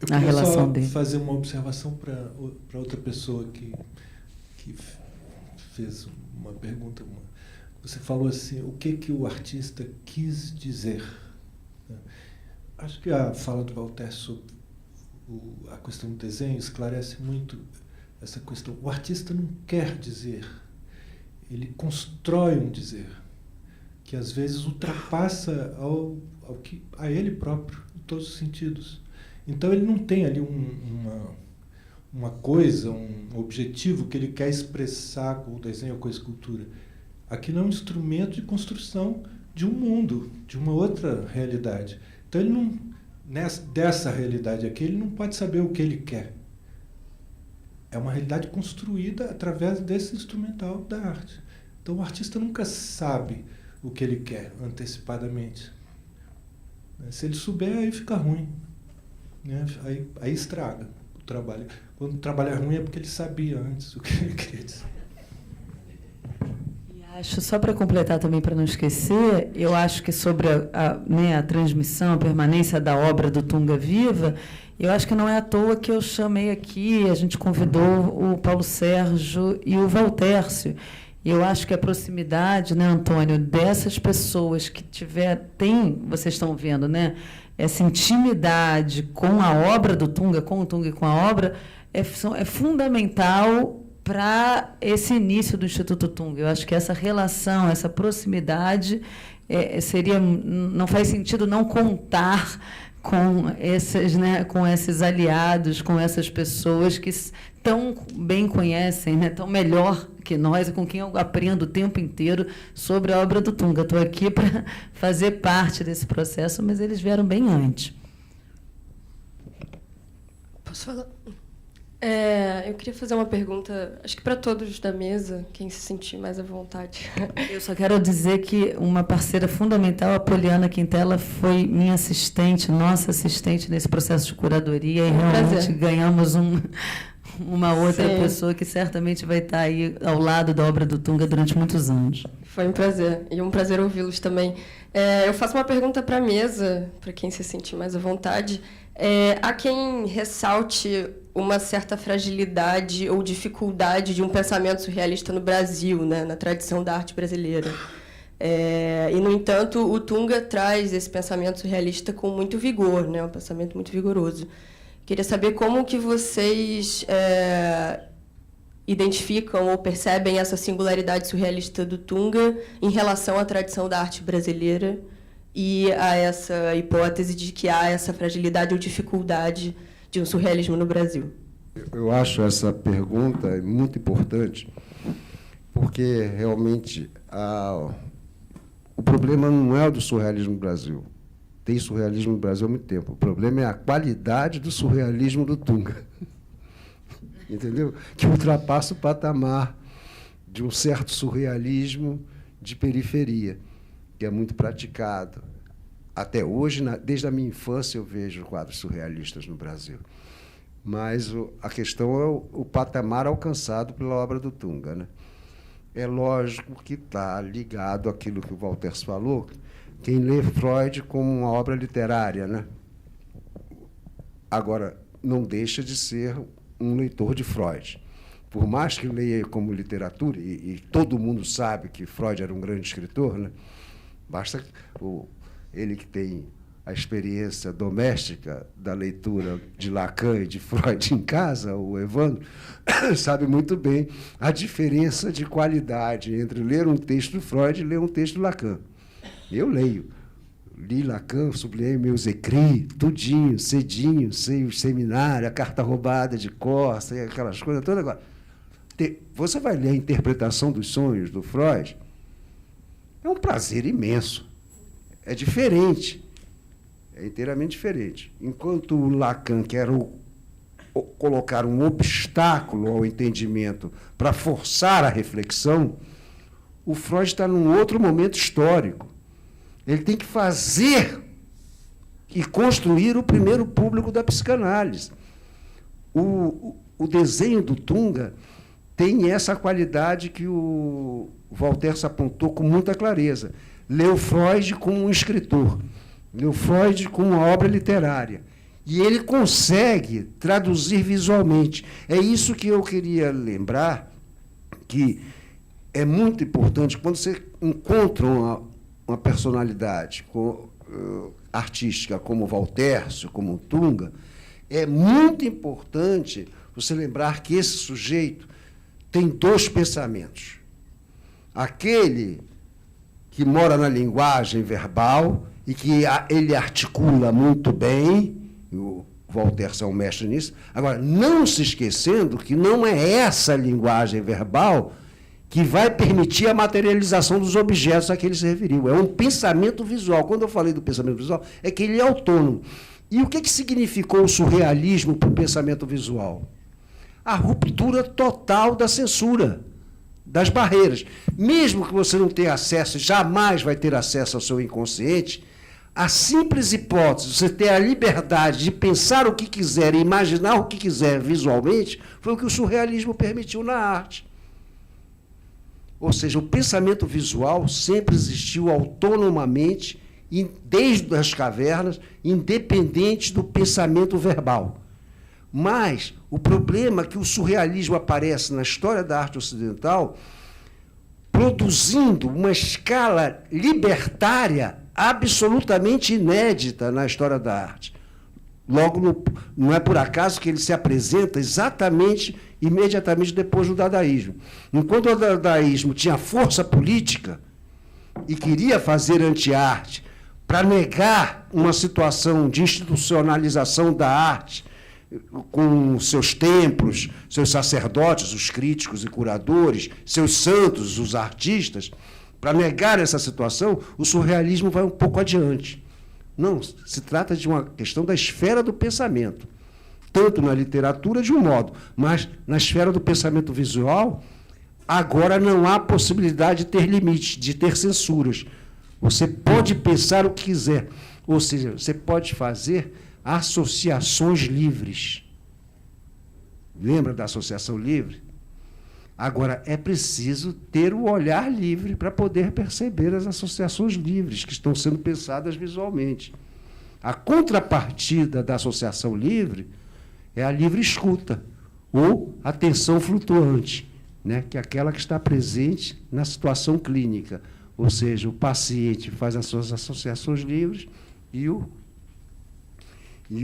a relação dele. Eu queria só fazer uma observação para outra pessoa que fez uma pergunta. Você falou assim, o que o artista quis dizer? Acho que a fala do Voltaire sobre a questão do desenho esclarece muito essa questão. O artista não quer dizer, ele constrói um dizer, que às vezes ultrapassa a ele próprio, em todos os sentidos. Então ele não tem ali uma coisa, um objetivo que ele quer expressar com o desenho ou com a escultura. Aquilo é um instrumento de construção de um mundo, de uma outra realidade. Então ele não, dessa realidade aqui, ele não pode saber o que ele quer. É uma realidade construída através desse instrumental da arte. Então o artista nunca sabe o que ele quer antecipadamente. Se ele souber, aí fica ruim, né? Aí estraga o trabalho. Quando o trabalho é ruim é porque ele sabia antes o que ele queria dizer. E acho, só para completar também, para não esquecer, eu acho que sobre a transmissão, a permanência da obra do Tunga viva, eu acho que não é à toa que eu chamei aqui, a gente convidou o Paulo Sérgio e o Valtércio. Eu acho que a proximidade, né, Antônio, dessas pessoas que vocês estão vendo, né, essa intimidade com a obra do Tunga, com o Tunga e com a obra, é fundamental para esse início do Instituto Tunga. Eu acho que essa relação, essa proximidade, não faz sentido não contar com esses aliados, com essas pessoas que tão bem conhecem, né, tão melhor que nós, e com quem eu aprendo o tempo inteiro sobre a obra do Tunga. Estou aqui para fazer parte desse processo, mas eles vieram bem antes. Posso falar? Eu queria fazer uma pergunta, acho que para todos da mesa, quem se sentir mais à vontade. Eu só quero dizer que uma parceira fundamental, a Poliana Quintela, foi minha assistente, nossa assistente nesse processo de curadoria, e realmente ganhamos uma outra pessoa que certamente vai estar aí ao lado da obra do Tunga durante muitos anos. Foi um prazer, e um prazer ouvi-los também. Eu faço uma pergunta para a mesa, para quem se sentir mais à vontade. Há quem ressalte uma certa fragilidade ou dificuldade de um pensamento surrealista no Brasil, né, na tradição da arte brasileira. E, no entanto, o Tunga traz esse pensamento surrealista com muito vigor, né, um pensamento muito vigoroso. Queria saber como que vocês identificam ou percebem essa singularidade surrealista do Tunga em relação à tradição da arte brasileira ir a essa hipótese de que há essa fragilidade ou dificuldade de um surrealismo no Brasil? Eu acho essa pergunta muito importante, porque realmente o problema não é o do surrealismo no Brasil. Tem surrealismo no Brasil há muito tempo. O problema é a qualidade do surrealismo do Tunga. Entendeu? Que ultrapassa o patamar de um certo surrealismo de periferia, que é muito praticado. Até hoje, desde a minha infância, eu vejo quadros surrealistas no Brasil. Mas a questão é o patamar alcançado pela obra do Tunga, né? É lógico que está ligado àquilo que o Walters falou, quem lê Freud como uma obra literária, né? Agora, não deixa de ser um leitor de Freud. Por mais que leia como literatura, e todo mundo sabe que Freud era um grande escritor, né? Basta ele que tem a experiência doméstica da leitura de Lacan e de Freud em casa, o Evandro, sabe muito bem a diferença de qualidade entre ler um texto de Freud e ler um texto de Lacan. Eu li Lacan, sublinhei meus écrits, tudinho, cedinho, sei o seminário, a carta roubada de cor, sei aquelas coisas todas. Agora, você vai ler a interpretação dos sonhos do Freud, é um prazer imenso, é diferente. É inteiramente diferente. Enquanto o Lacan quer colocar um obstáculo ao entendimento para forçar a reflexão, o Freud está num outro momento histórico. Ele tem que fazer e construir o primeiro público da psicanálise. O desenho do Tunga tem essa qualidade que o Walters apontou com muita clareza. Leu Freud como um escritor. Leu Freud como uma obra literária. E ele consegue traduzir visualmente. É isso que eu queria lembrar, que é muito importante, quando você encontra uma personalidade artística como Walters, como o Tunga, é muito importante você lembrar que esse sujeito tem dois pensamentos. Aquele que mora na linguagem verbal e que ele articula muito bem, o Walters é um mestre nisso. Agora, não se esquecendo que não é essa linguagem verbal que vai permitir a materialização dos objetos a que ele se referiu. É um pensamento visual. Quando eu falei do pensamento visual, é que ele é autônomo. E o que significou o surrealismo para o pensamento visual? A ruptura total da censura, das barreiras. Mesmo que você não tenha acesso, jamais vai ter acesso ao seu inconsciente, a simples hipótese de você ter a liberdade de pensar o que quiser e imaginar o que quiser visualmente, foi o que o surrealismo permitiu na arte. Ou seja, o pensamento visual sempre existiu autonomamente, desde as cavernas, independente do pensamento verbal. Mas o problema é que o surrealismo aparece na história da arte ocidental produzindo uma escala libertária absolutamente inédita na história da arte. Logo, não é por acaso que ele se apresenta imediatamente depois do dadaísmo. Enquanto o dadaísmo tinha força política e queria fazer anti-arte para negar uma situação de institucionalização da arte, com seus templos, seus sacerdotes, os críticos e curadores, seus santos, os artistas, para negar essa situação, o surrealismo vai um pouco adiante. Não, se trata de uma questão da esfera do pensamento, tanto na literatura de um modo, mas na esfera do pensamento visual, agora não há possibilidade de ter limites, de ter censuras. Você pode pensar o que quiser, ou seja, você pode fazer associações livres. Lembra da associação livre? Agora, é preciso ter o olhar livre para poder perceber as associações livres que estão sendo pensadas visualmente. A contrapartida da associação livre é a livre escuta, ou atenção flutuante, né? Que é aquela que está presente na situação clínica. Ou seja, o paciente faz as suas associações livres e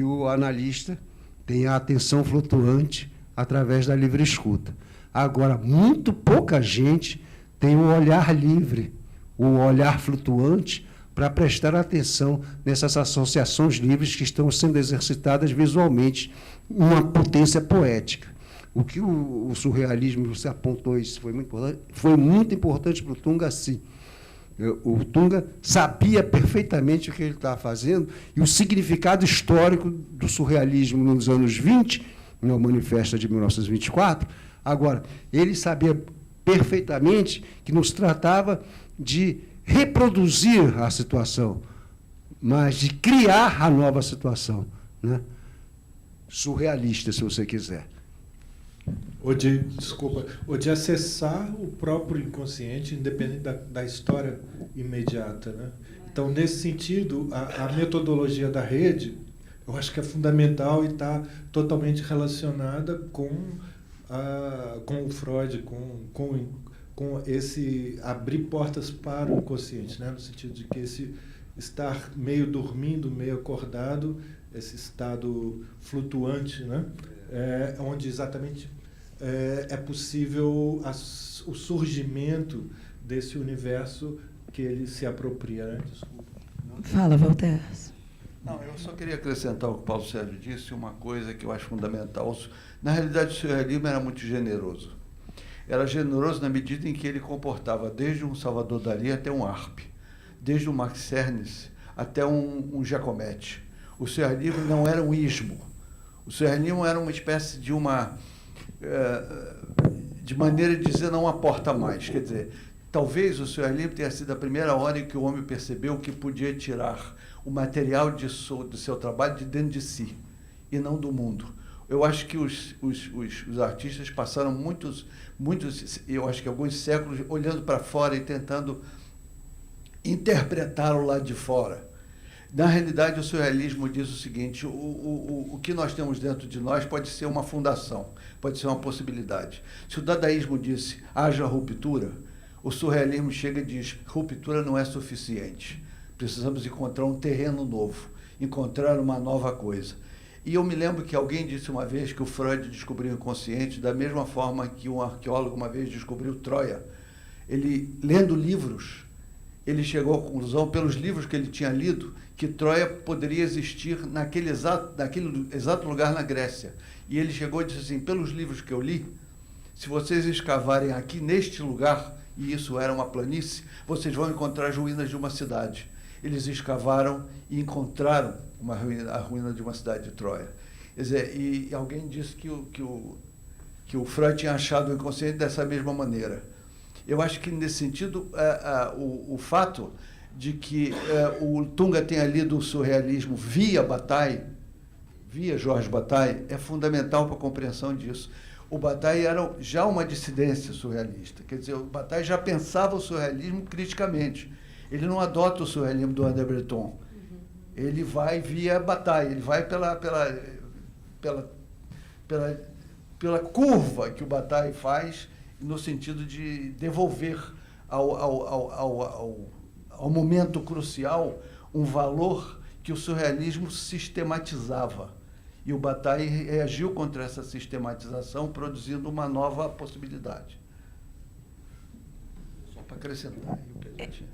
o analista tem a atenção flutuante através da livre escuta. Agora, muito pouca gente tem o olhar livre, o olhar flutuante, para prestar atenção nessas associações livres que estão sendo exercitadas visualmente, uma potência poética. O que o surrealismo, você apontou isso, foi muito importante para o Tunga, sim. O Tunga sabia perfeitamente o que ele estava fazendo e o significado histórico do surrealismo nos anos 20, no Manifesto de 1924. Agora, ele sabia perfeitamente que nos tratava de reproduzir a situação, mas de criar a nova situação, né? Surrealista, se você quiser. Ou de acessar o próprio inconsciente, independente da história imediata, né? Então, nesse sentido, a metodologia da rede, eu acho que é fundamental e está totalmente relacionada com o Freud, com esse abrir portas para o inconsciente, né? No sentido de que esse estar meio dormindo, meio acordado, esse estado flutuante, né? Onde exatamente é possível o surgimento desse universo que ele se apropria, né? Desculpa. Fala, Walter. Não, eu só queria acrescentar o que o Paulo Sérgio disse, uma coisa que eu acho fundamental. Na realidade, o surrealismo era muito generoso. Era generoso na medida em que ele comportava desde um Salvador Dalí até um Arpe, desde um Max Ernst até um Giacometti. O surrealismo não era um ismo. O surrealismo era uma espécie de maneira de dizer não aporta mais. Quer dizer, talvez o surrealismo tenha sido a primeira hora em que o homem percebeu que podia tirar o material do seu trabalho de dentro de si e não do mundo. Eu acho que os artistas passaram muitos, eu acho que alguns séculos olhando para fora e tentando interpretar o lado de fora. Na realidade, o surrealismo diz o seguinte: o que nós temos dentro de nós pode ser uma fundação, pode ser uma possibilidade. Se o dadaísmo disse haja ruptura, o surrealismo chega e diz ruptura não é suficiente. Precisamos encontrar um terreno novo, encontrar uma nova coisa. E eu me lembro que alguém disse uma vez que o Freud descobriu o inconsciente da mesma forma que um arqueólogo uma vez descobriu Troia. Ele, lendo livros, ele chegou à conclusão, pelos livros que ele tinha lido, que Troia poderia existir naquele exato lugar na Grécia. E ele chegou e disse assim: pelos livros que eu li, se vocês escavarem aqui neste lugar, e isso era uma planície, vocês vão encontrar as ruínas de uma cidade. Eles escavaram e encontraram a ruína de uma cidade de Troia. Quer dizer, e alguém disse que o Freud tinha achado o inconsciente dessa mesma maneira. Eu acho que, nesse sentido, o fato de que o Tunga tenha lido o surrealismo via Bataille, via Georges Bataille, é fundamental para a compreensão disso. O Bataille era já uma dissidência surrealista. Quer dizer, o Bataille já pensava o surrealismo criticamente. Ele não adota o surrealismo do André Breton. Ele vai via Bataille, ele vai pela curva que o Bataille faz, no sentido de devolver ao momento crucial um valor que o surrealismo sistematizava. E o Bataille reagiu contra essa sistematização, produzindo uma nova possibilidade. Só para acrescentar aí o que a gente...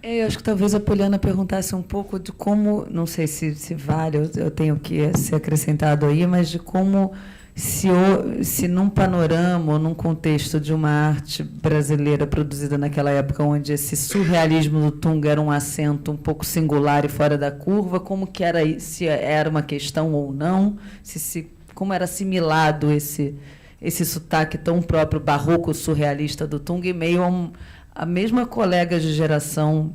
Eu acho que talvez a Poliana perguntasse um pouco de como, não sei se vale, eu tenho que ser acrescentado aí, mas de como, se num panorama ou num contexto de uma arte brasileira produzida naquela época, onde esse surrealismo do Tunga era um acento um pouco singular e fora da curva, como que era, se era uma questão ou não, como era assimilado esse sotaque tão próprio barroco surrealista do Tunga em meio a mesma colega de geração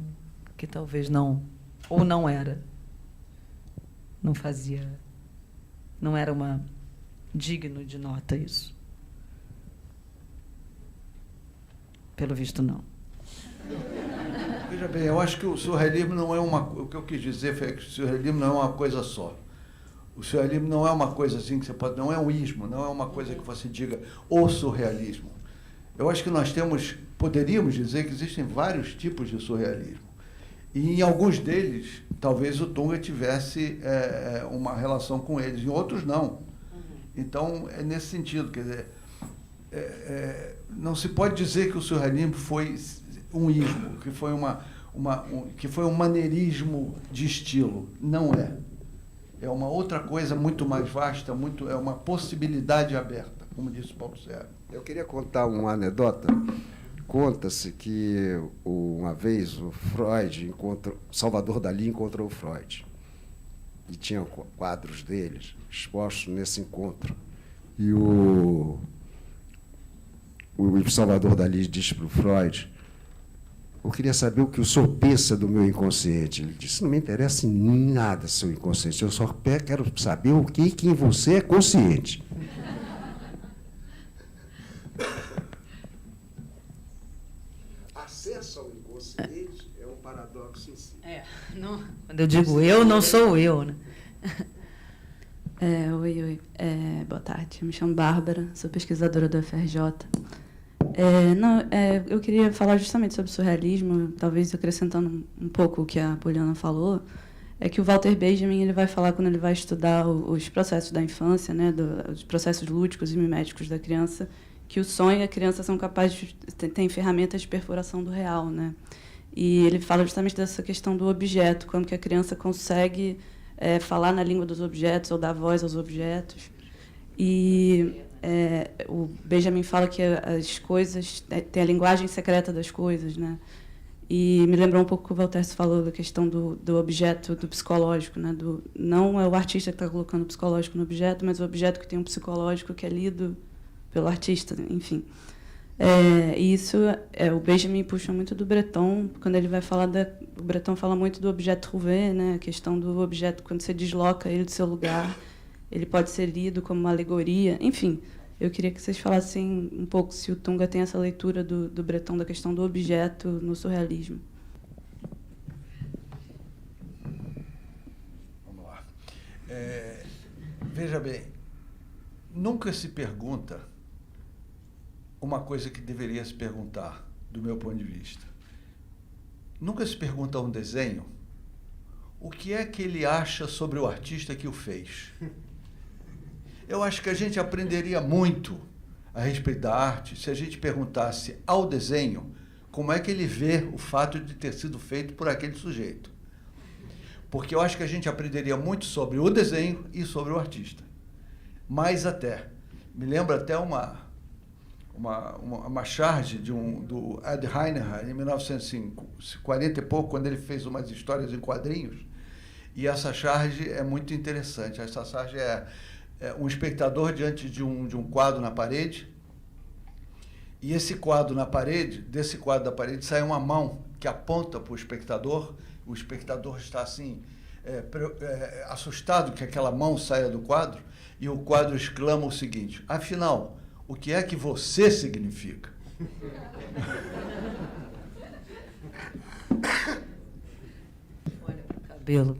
que talvez não, ou não era, não era digno de nota isso. Pelo visto, não. Veja bem, eu acho que o surrealismo não é o que eu quis dizer foi que o surrealismo não é uma coisa só. O surrealismo não é uma coisa assim que você pode, não é um ismo, não é uma coisa que você diga o surrealismo. Eu acho que poderíamos dizer que existem vários tipos de surrealismo. E em alguns deles, talvez o Tunga tivesse uma relação com eles, em outros não. Então, é nesse sentido, quer dizer, não se pode dizer que o surrealismo foi um ismo, que foi que foi um maneirismo de estilo. Não é. É uma outra coisa muito mais vasta, é uma possibilidade aberta, como disse Paulo Sérgio. Eu queria contar uma anedota. Conta-se que uma vez o Salvador Dalí encontrou o Freud. E tinha quadros deles expostos nesse encontro. E o Salvador Dalí disse para o Freud: eu queria saber o que o senhor pensa do meu inconsciente. Ele disse: não me interessa em nada seu inconsciente, eu só quero saber o que em você é consciente. Acesso ao inconsciente é um paradoxo em si. Quando eu digo eu, não sou eu, né? Oi. Boa tarde. Eu me chamo Bárbara, sou pesquisadora do FRJ. Eu queria falar justamente sobre surrealismo, talvez acrescentando um pouco o que a Poliana falou, é que o Walter Benjamin ele vai falar, quando ele vai estudar os processos da infância, né, os processos lúdicos e miméticos da criança, que o sonho e a criança são capazes de ter ferramentas de perfuração do real, né? E ele fala justamente dessa questão do objeto, como que a criança consegue falar na língua dos objetos ou dar voz aos objetos. E o Benjamin fala que as coisas tem a linguagem secreta das coisas, né? E me lembrou um pouco o que o Walter falou da questão do objeto, do psicológico, né? Não é o artista que está colocando o psicológico no objeto, mas o objeto que tem um psicológico que é lido pelo artista, enfim. E isso o Benjamin puxa muito do Breton, quando ele vai falar o Breton fala muito do objeto trouvé, né? A questão do objeto, quando você desloca ele do seu lugar, ele pode ser lido como uma alegoria, enfim. Eu queria que vocês falassem um pouco se o Tunga tem essa leitura do Breton da questão do objeto no surrealismo. Vamos lá. Veja bem, nunca se pergunta uma coisa que deveria se perguntar, do meu ponto de vista. Nunca se pergunta a um desenho o que é que ele acha sobre o artista que o fez. Eu acho que a gente aprenderia muito a respeito da arte se a gente perguntasse ao desenho como é que ele vê o fato de ter sido feito por aquele sujeito. Porque eu acho que a gente aprenderia muito sobre o desenho e sobre o artista. Mais até. Me lembra até uma charge do Ed Heiner, em 1940 e pouco, quando ele fez umas histórias em quadrinhos. E essa charge é muito interessante. Essa charge é um espectador diante de um quadro na parede, e desse quadro da parede sai uma mão que aponta para o espectador está assim, assustado que aquela mão saia do quadro, e o quadro exclama o seguinte: afinal, o que é que você significa? Olha para o cabelo.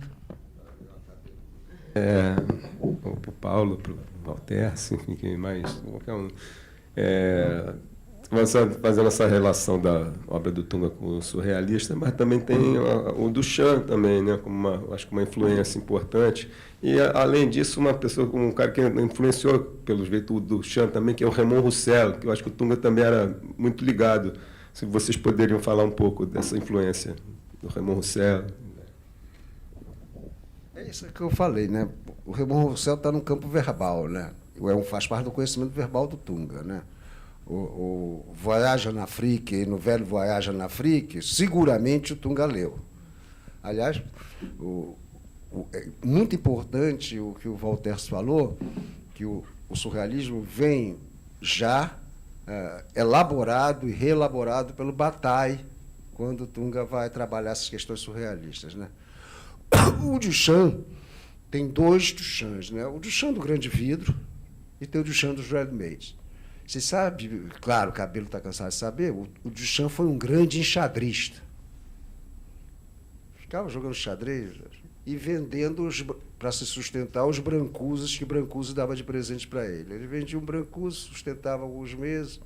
Para o Paulo, para o Walter, assim, mais qualquer um. Fazendo essa relação da obra do Tunga com o surrealista, mas também tem o Duchamp também, né, como acho que uma influência importante. E, além disso, um cara que influenciou, pelo jeito, o Duchamp também, que é o Raymond Roussel, que eu acho que o Tunga também era muito ligado. Se vocês poderiam falar um pouco dessa influência do Raymond Roussel. É isso que eu falei, né? O Raymond Roussel está no campo verbal, né? Faz parte do conhecimento verbal do Tunga, né? O Voyage en Afrique e Nouvelle Voyage en Afrique, seguramente o Tunga leu. Aliás, é muito importante o que o Walter falou, que o surrealismo vem já elaborado e reelaborado pelo Bataille, quando o Tunga vai trabalhar essas questões surrealistas, né? O Duchamp tem dois Duchamps, né? O Duchamp do Grande Vidro e tem o Duchamp dos Ready-Mades. Você sabe, claro, o Cabelo está cansado de saber, o Duchamp foi um grande enxadrista. Ficava jogando xadrez e vendendo, para se sustentar, os Brancuses que Brancusi dava de presente para ele. Ele vendia um Brancusi, sustentava alguns meses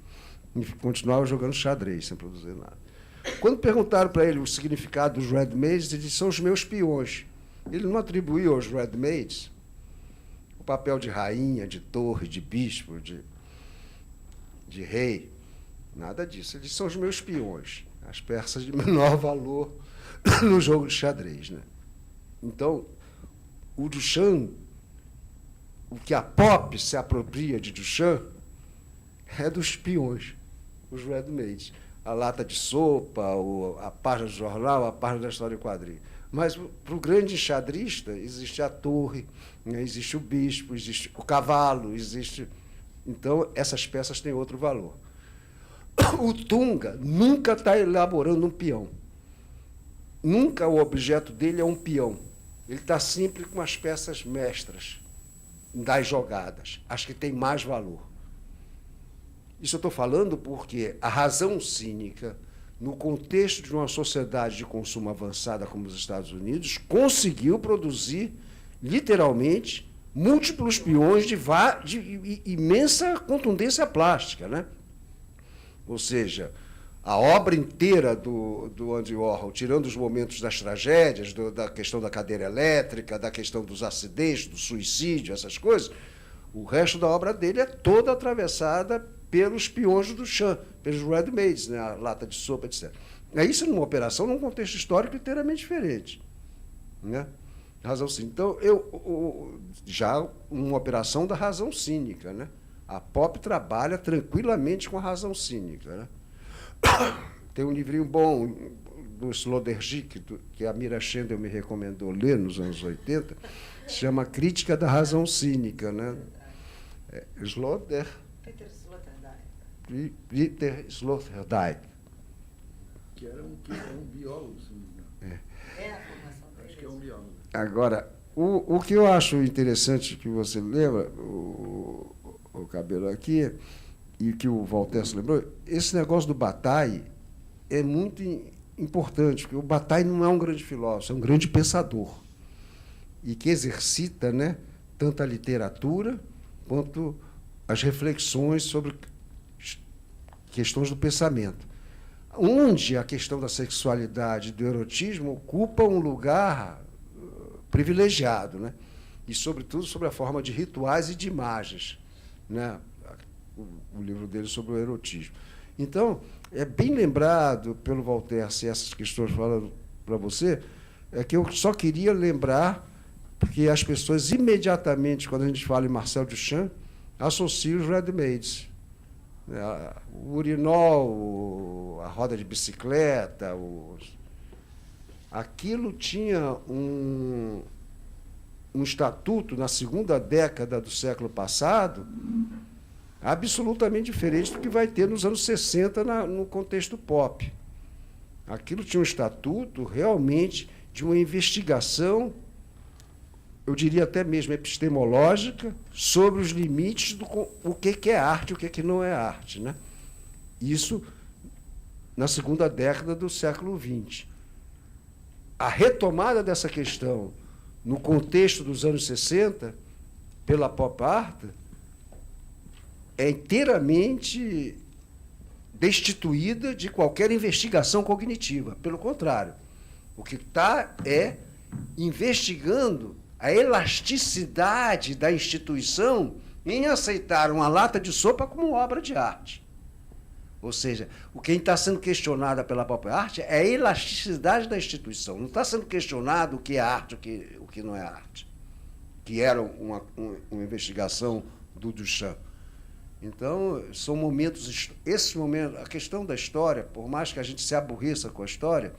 e continuava jogando xadrez, sem produzir nada. Quando perguntaram para ele o significado dos Ready-Mades, ele disse: são os meus peões. Ele não atribuiu aos Ready-Mades o papel de rainha, de torre, de bispo, de rei, nada disso. Eles são os meus peões, as peças de menor valor no jogo de xadrez, né? Então, o Duchamp, o que a pop se apropria de Duchamp é dos peões, os ready-mades. A lata de sopa, a página do jornal, a página da história em quadrinho. Mas, para o grande enxadrista, existe a torre, né? Existe o bispo, existe o cavalo, existe... Então, essas peças têm outro valor. O Tunga nunca está elaborando um peão. Nunca o objeto dele é um peão. Ele está sempre com as peças mestras das jogadas, as que têm mais valor. Isso eu estou falando porque a razão cínica, no contexto de uma sociedade de consumo avançada como os Estados Unidos, conseguiu produzir, literalmente, múltiplos peões de imensa contundência plástica, né? Ou seja, a obra inteira do Andy Warhol, tirando os momentos das tragédias, da questão da cadeira elétrica, da questão dos acidentes, do suicídio, essas coisas, o resto da obra dele é toda atravessada pelos peões do Duchamp, pelos ready-mades, né, a lata de sopa, etc. Isso numa operação, num contexto histórico inteiramente diferente, né? Razão cínica. Então, já uma operação da razão cínica, né? A pop trabalha tranquilamente com a razão cínica, né? Tem um livrinho bom do Sloterdijk, que a Mira Schendel me recomendou ler nos anos 80, se chama Crítica da Razão Cínica, né? Peter Sloterdijk. Que era um biólogo, se não me engano. É a formação dele. Acho que é um biólogo. Agora, o que eu acho interessante que você lembra, o Cabelo aqui, e que o Voltaire lembrou, esse negócio do Bataille é muito importante, porque o Bataille não é um grande filósofo, é um grande pensador, e que exercita, né, tanto a literatura quanto as reflexões sobre questões do pensamento, onde a questão da sexualidade e do erotismo ocupa um lugar privilegiado, né? E, sobretudo, sobre a forma de rituais e de imagens, né? O livro dele sobre o erotismo. Então, é bem lembrado pelo Voltaire, se essas questões falam para você, é que eu só queria lembrar, porque as pessoas imediatamente, quando a gente fala em Marcel Duchamp, associam os ready-mades. O urinol, a roda de bicicleta, aquilo tinha um estatuto na segunda década do século passado absolutamente diferente do que vai ter nos anos 60 no contexto pop. Aquilo tinha um estatuto realmente de uma investigação, eu diria até mesmo epistemológica, sobre os limites do o que é arte e o que não é arte, né? Isso na segunda década do século XX. A retomada dessa questão no contexto dos anos 60, pela pop art, é inteiramente destituída de qualquer investigação cognitiva. Pelo contrário, o que está é investigando a elasticidade da instituição em aceitar uma lata de sopa como obra de arte. Ou seja, quem está sendo questionado pela pop art é a elasticidade da instituição. Não está sendo questionado o que é arte, o que não é arte, que era uma investigação do Duchamp. Então, são momentos... Esses momentos, a questão da história, por mais que a gente se aborreça com a história,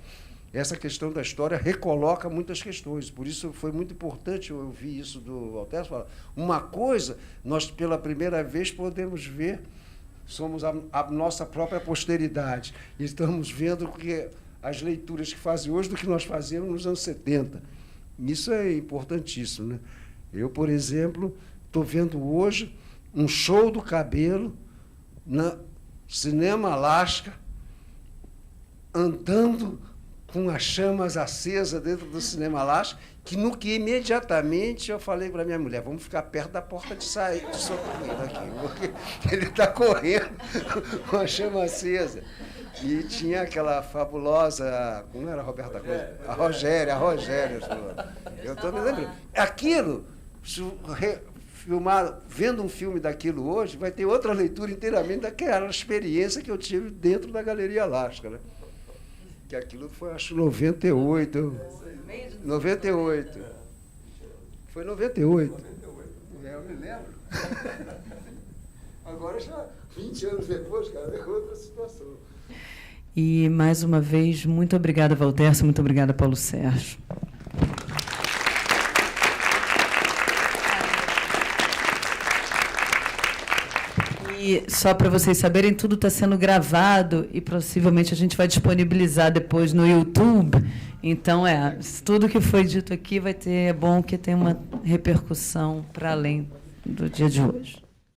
essa questão da história recoloca muitas questões. Por isso, foi muito importante eu ouvir isso do Voltaire falar. Uma coisa, nós, pela primeira vez, podemos ver, somos a nossa própria posteridade. E estamos vendo que as leituras que fazem hoje do que nós fazíamos nos anos 70. Isso é importantíssimo, né? Eu, por exemplo, estou vendo hoje um show do Cabelo no Cinema Alasca, andando com as chamas acesas dentro do Cinema Alasca, que imediatamente eu falei para minha mulher, vamos ficar perto da porta de sair de socorro daqui, porque ele está correndo com a chama acesa. E tinha aquela fabulosa, como era a Roberta Costa? A Rogéria. Eu estou me lembrando. Aquilo, filmado, vendo um filme daquilo hoje, vai ter outra leitura inteiramente daquela experiência que eu tive dentro da Galeria Alasca, né? que aquilo foi, acho, 98. 98. Foi 98. Eu me lembro. Agora já, 20 anos depois, cara, é outra situação. E, mais uma vez, muito obrigada, Valtercio, muito obrigada, Paulo Sérgio. E só para vocês saberem, tudo está sendo gravado e possivelmente a gente vai disponibilizar depois no YouTube. Então, tudo que foi dito aqui vai ter, é bom que tenha uma repercussão para além do dia de hoje.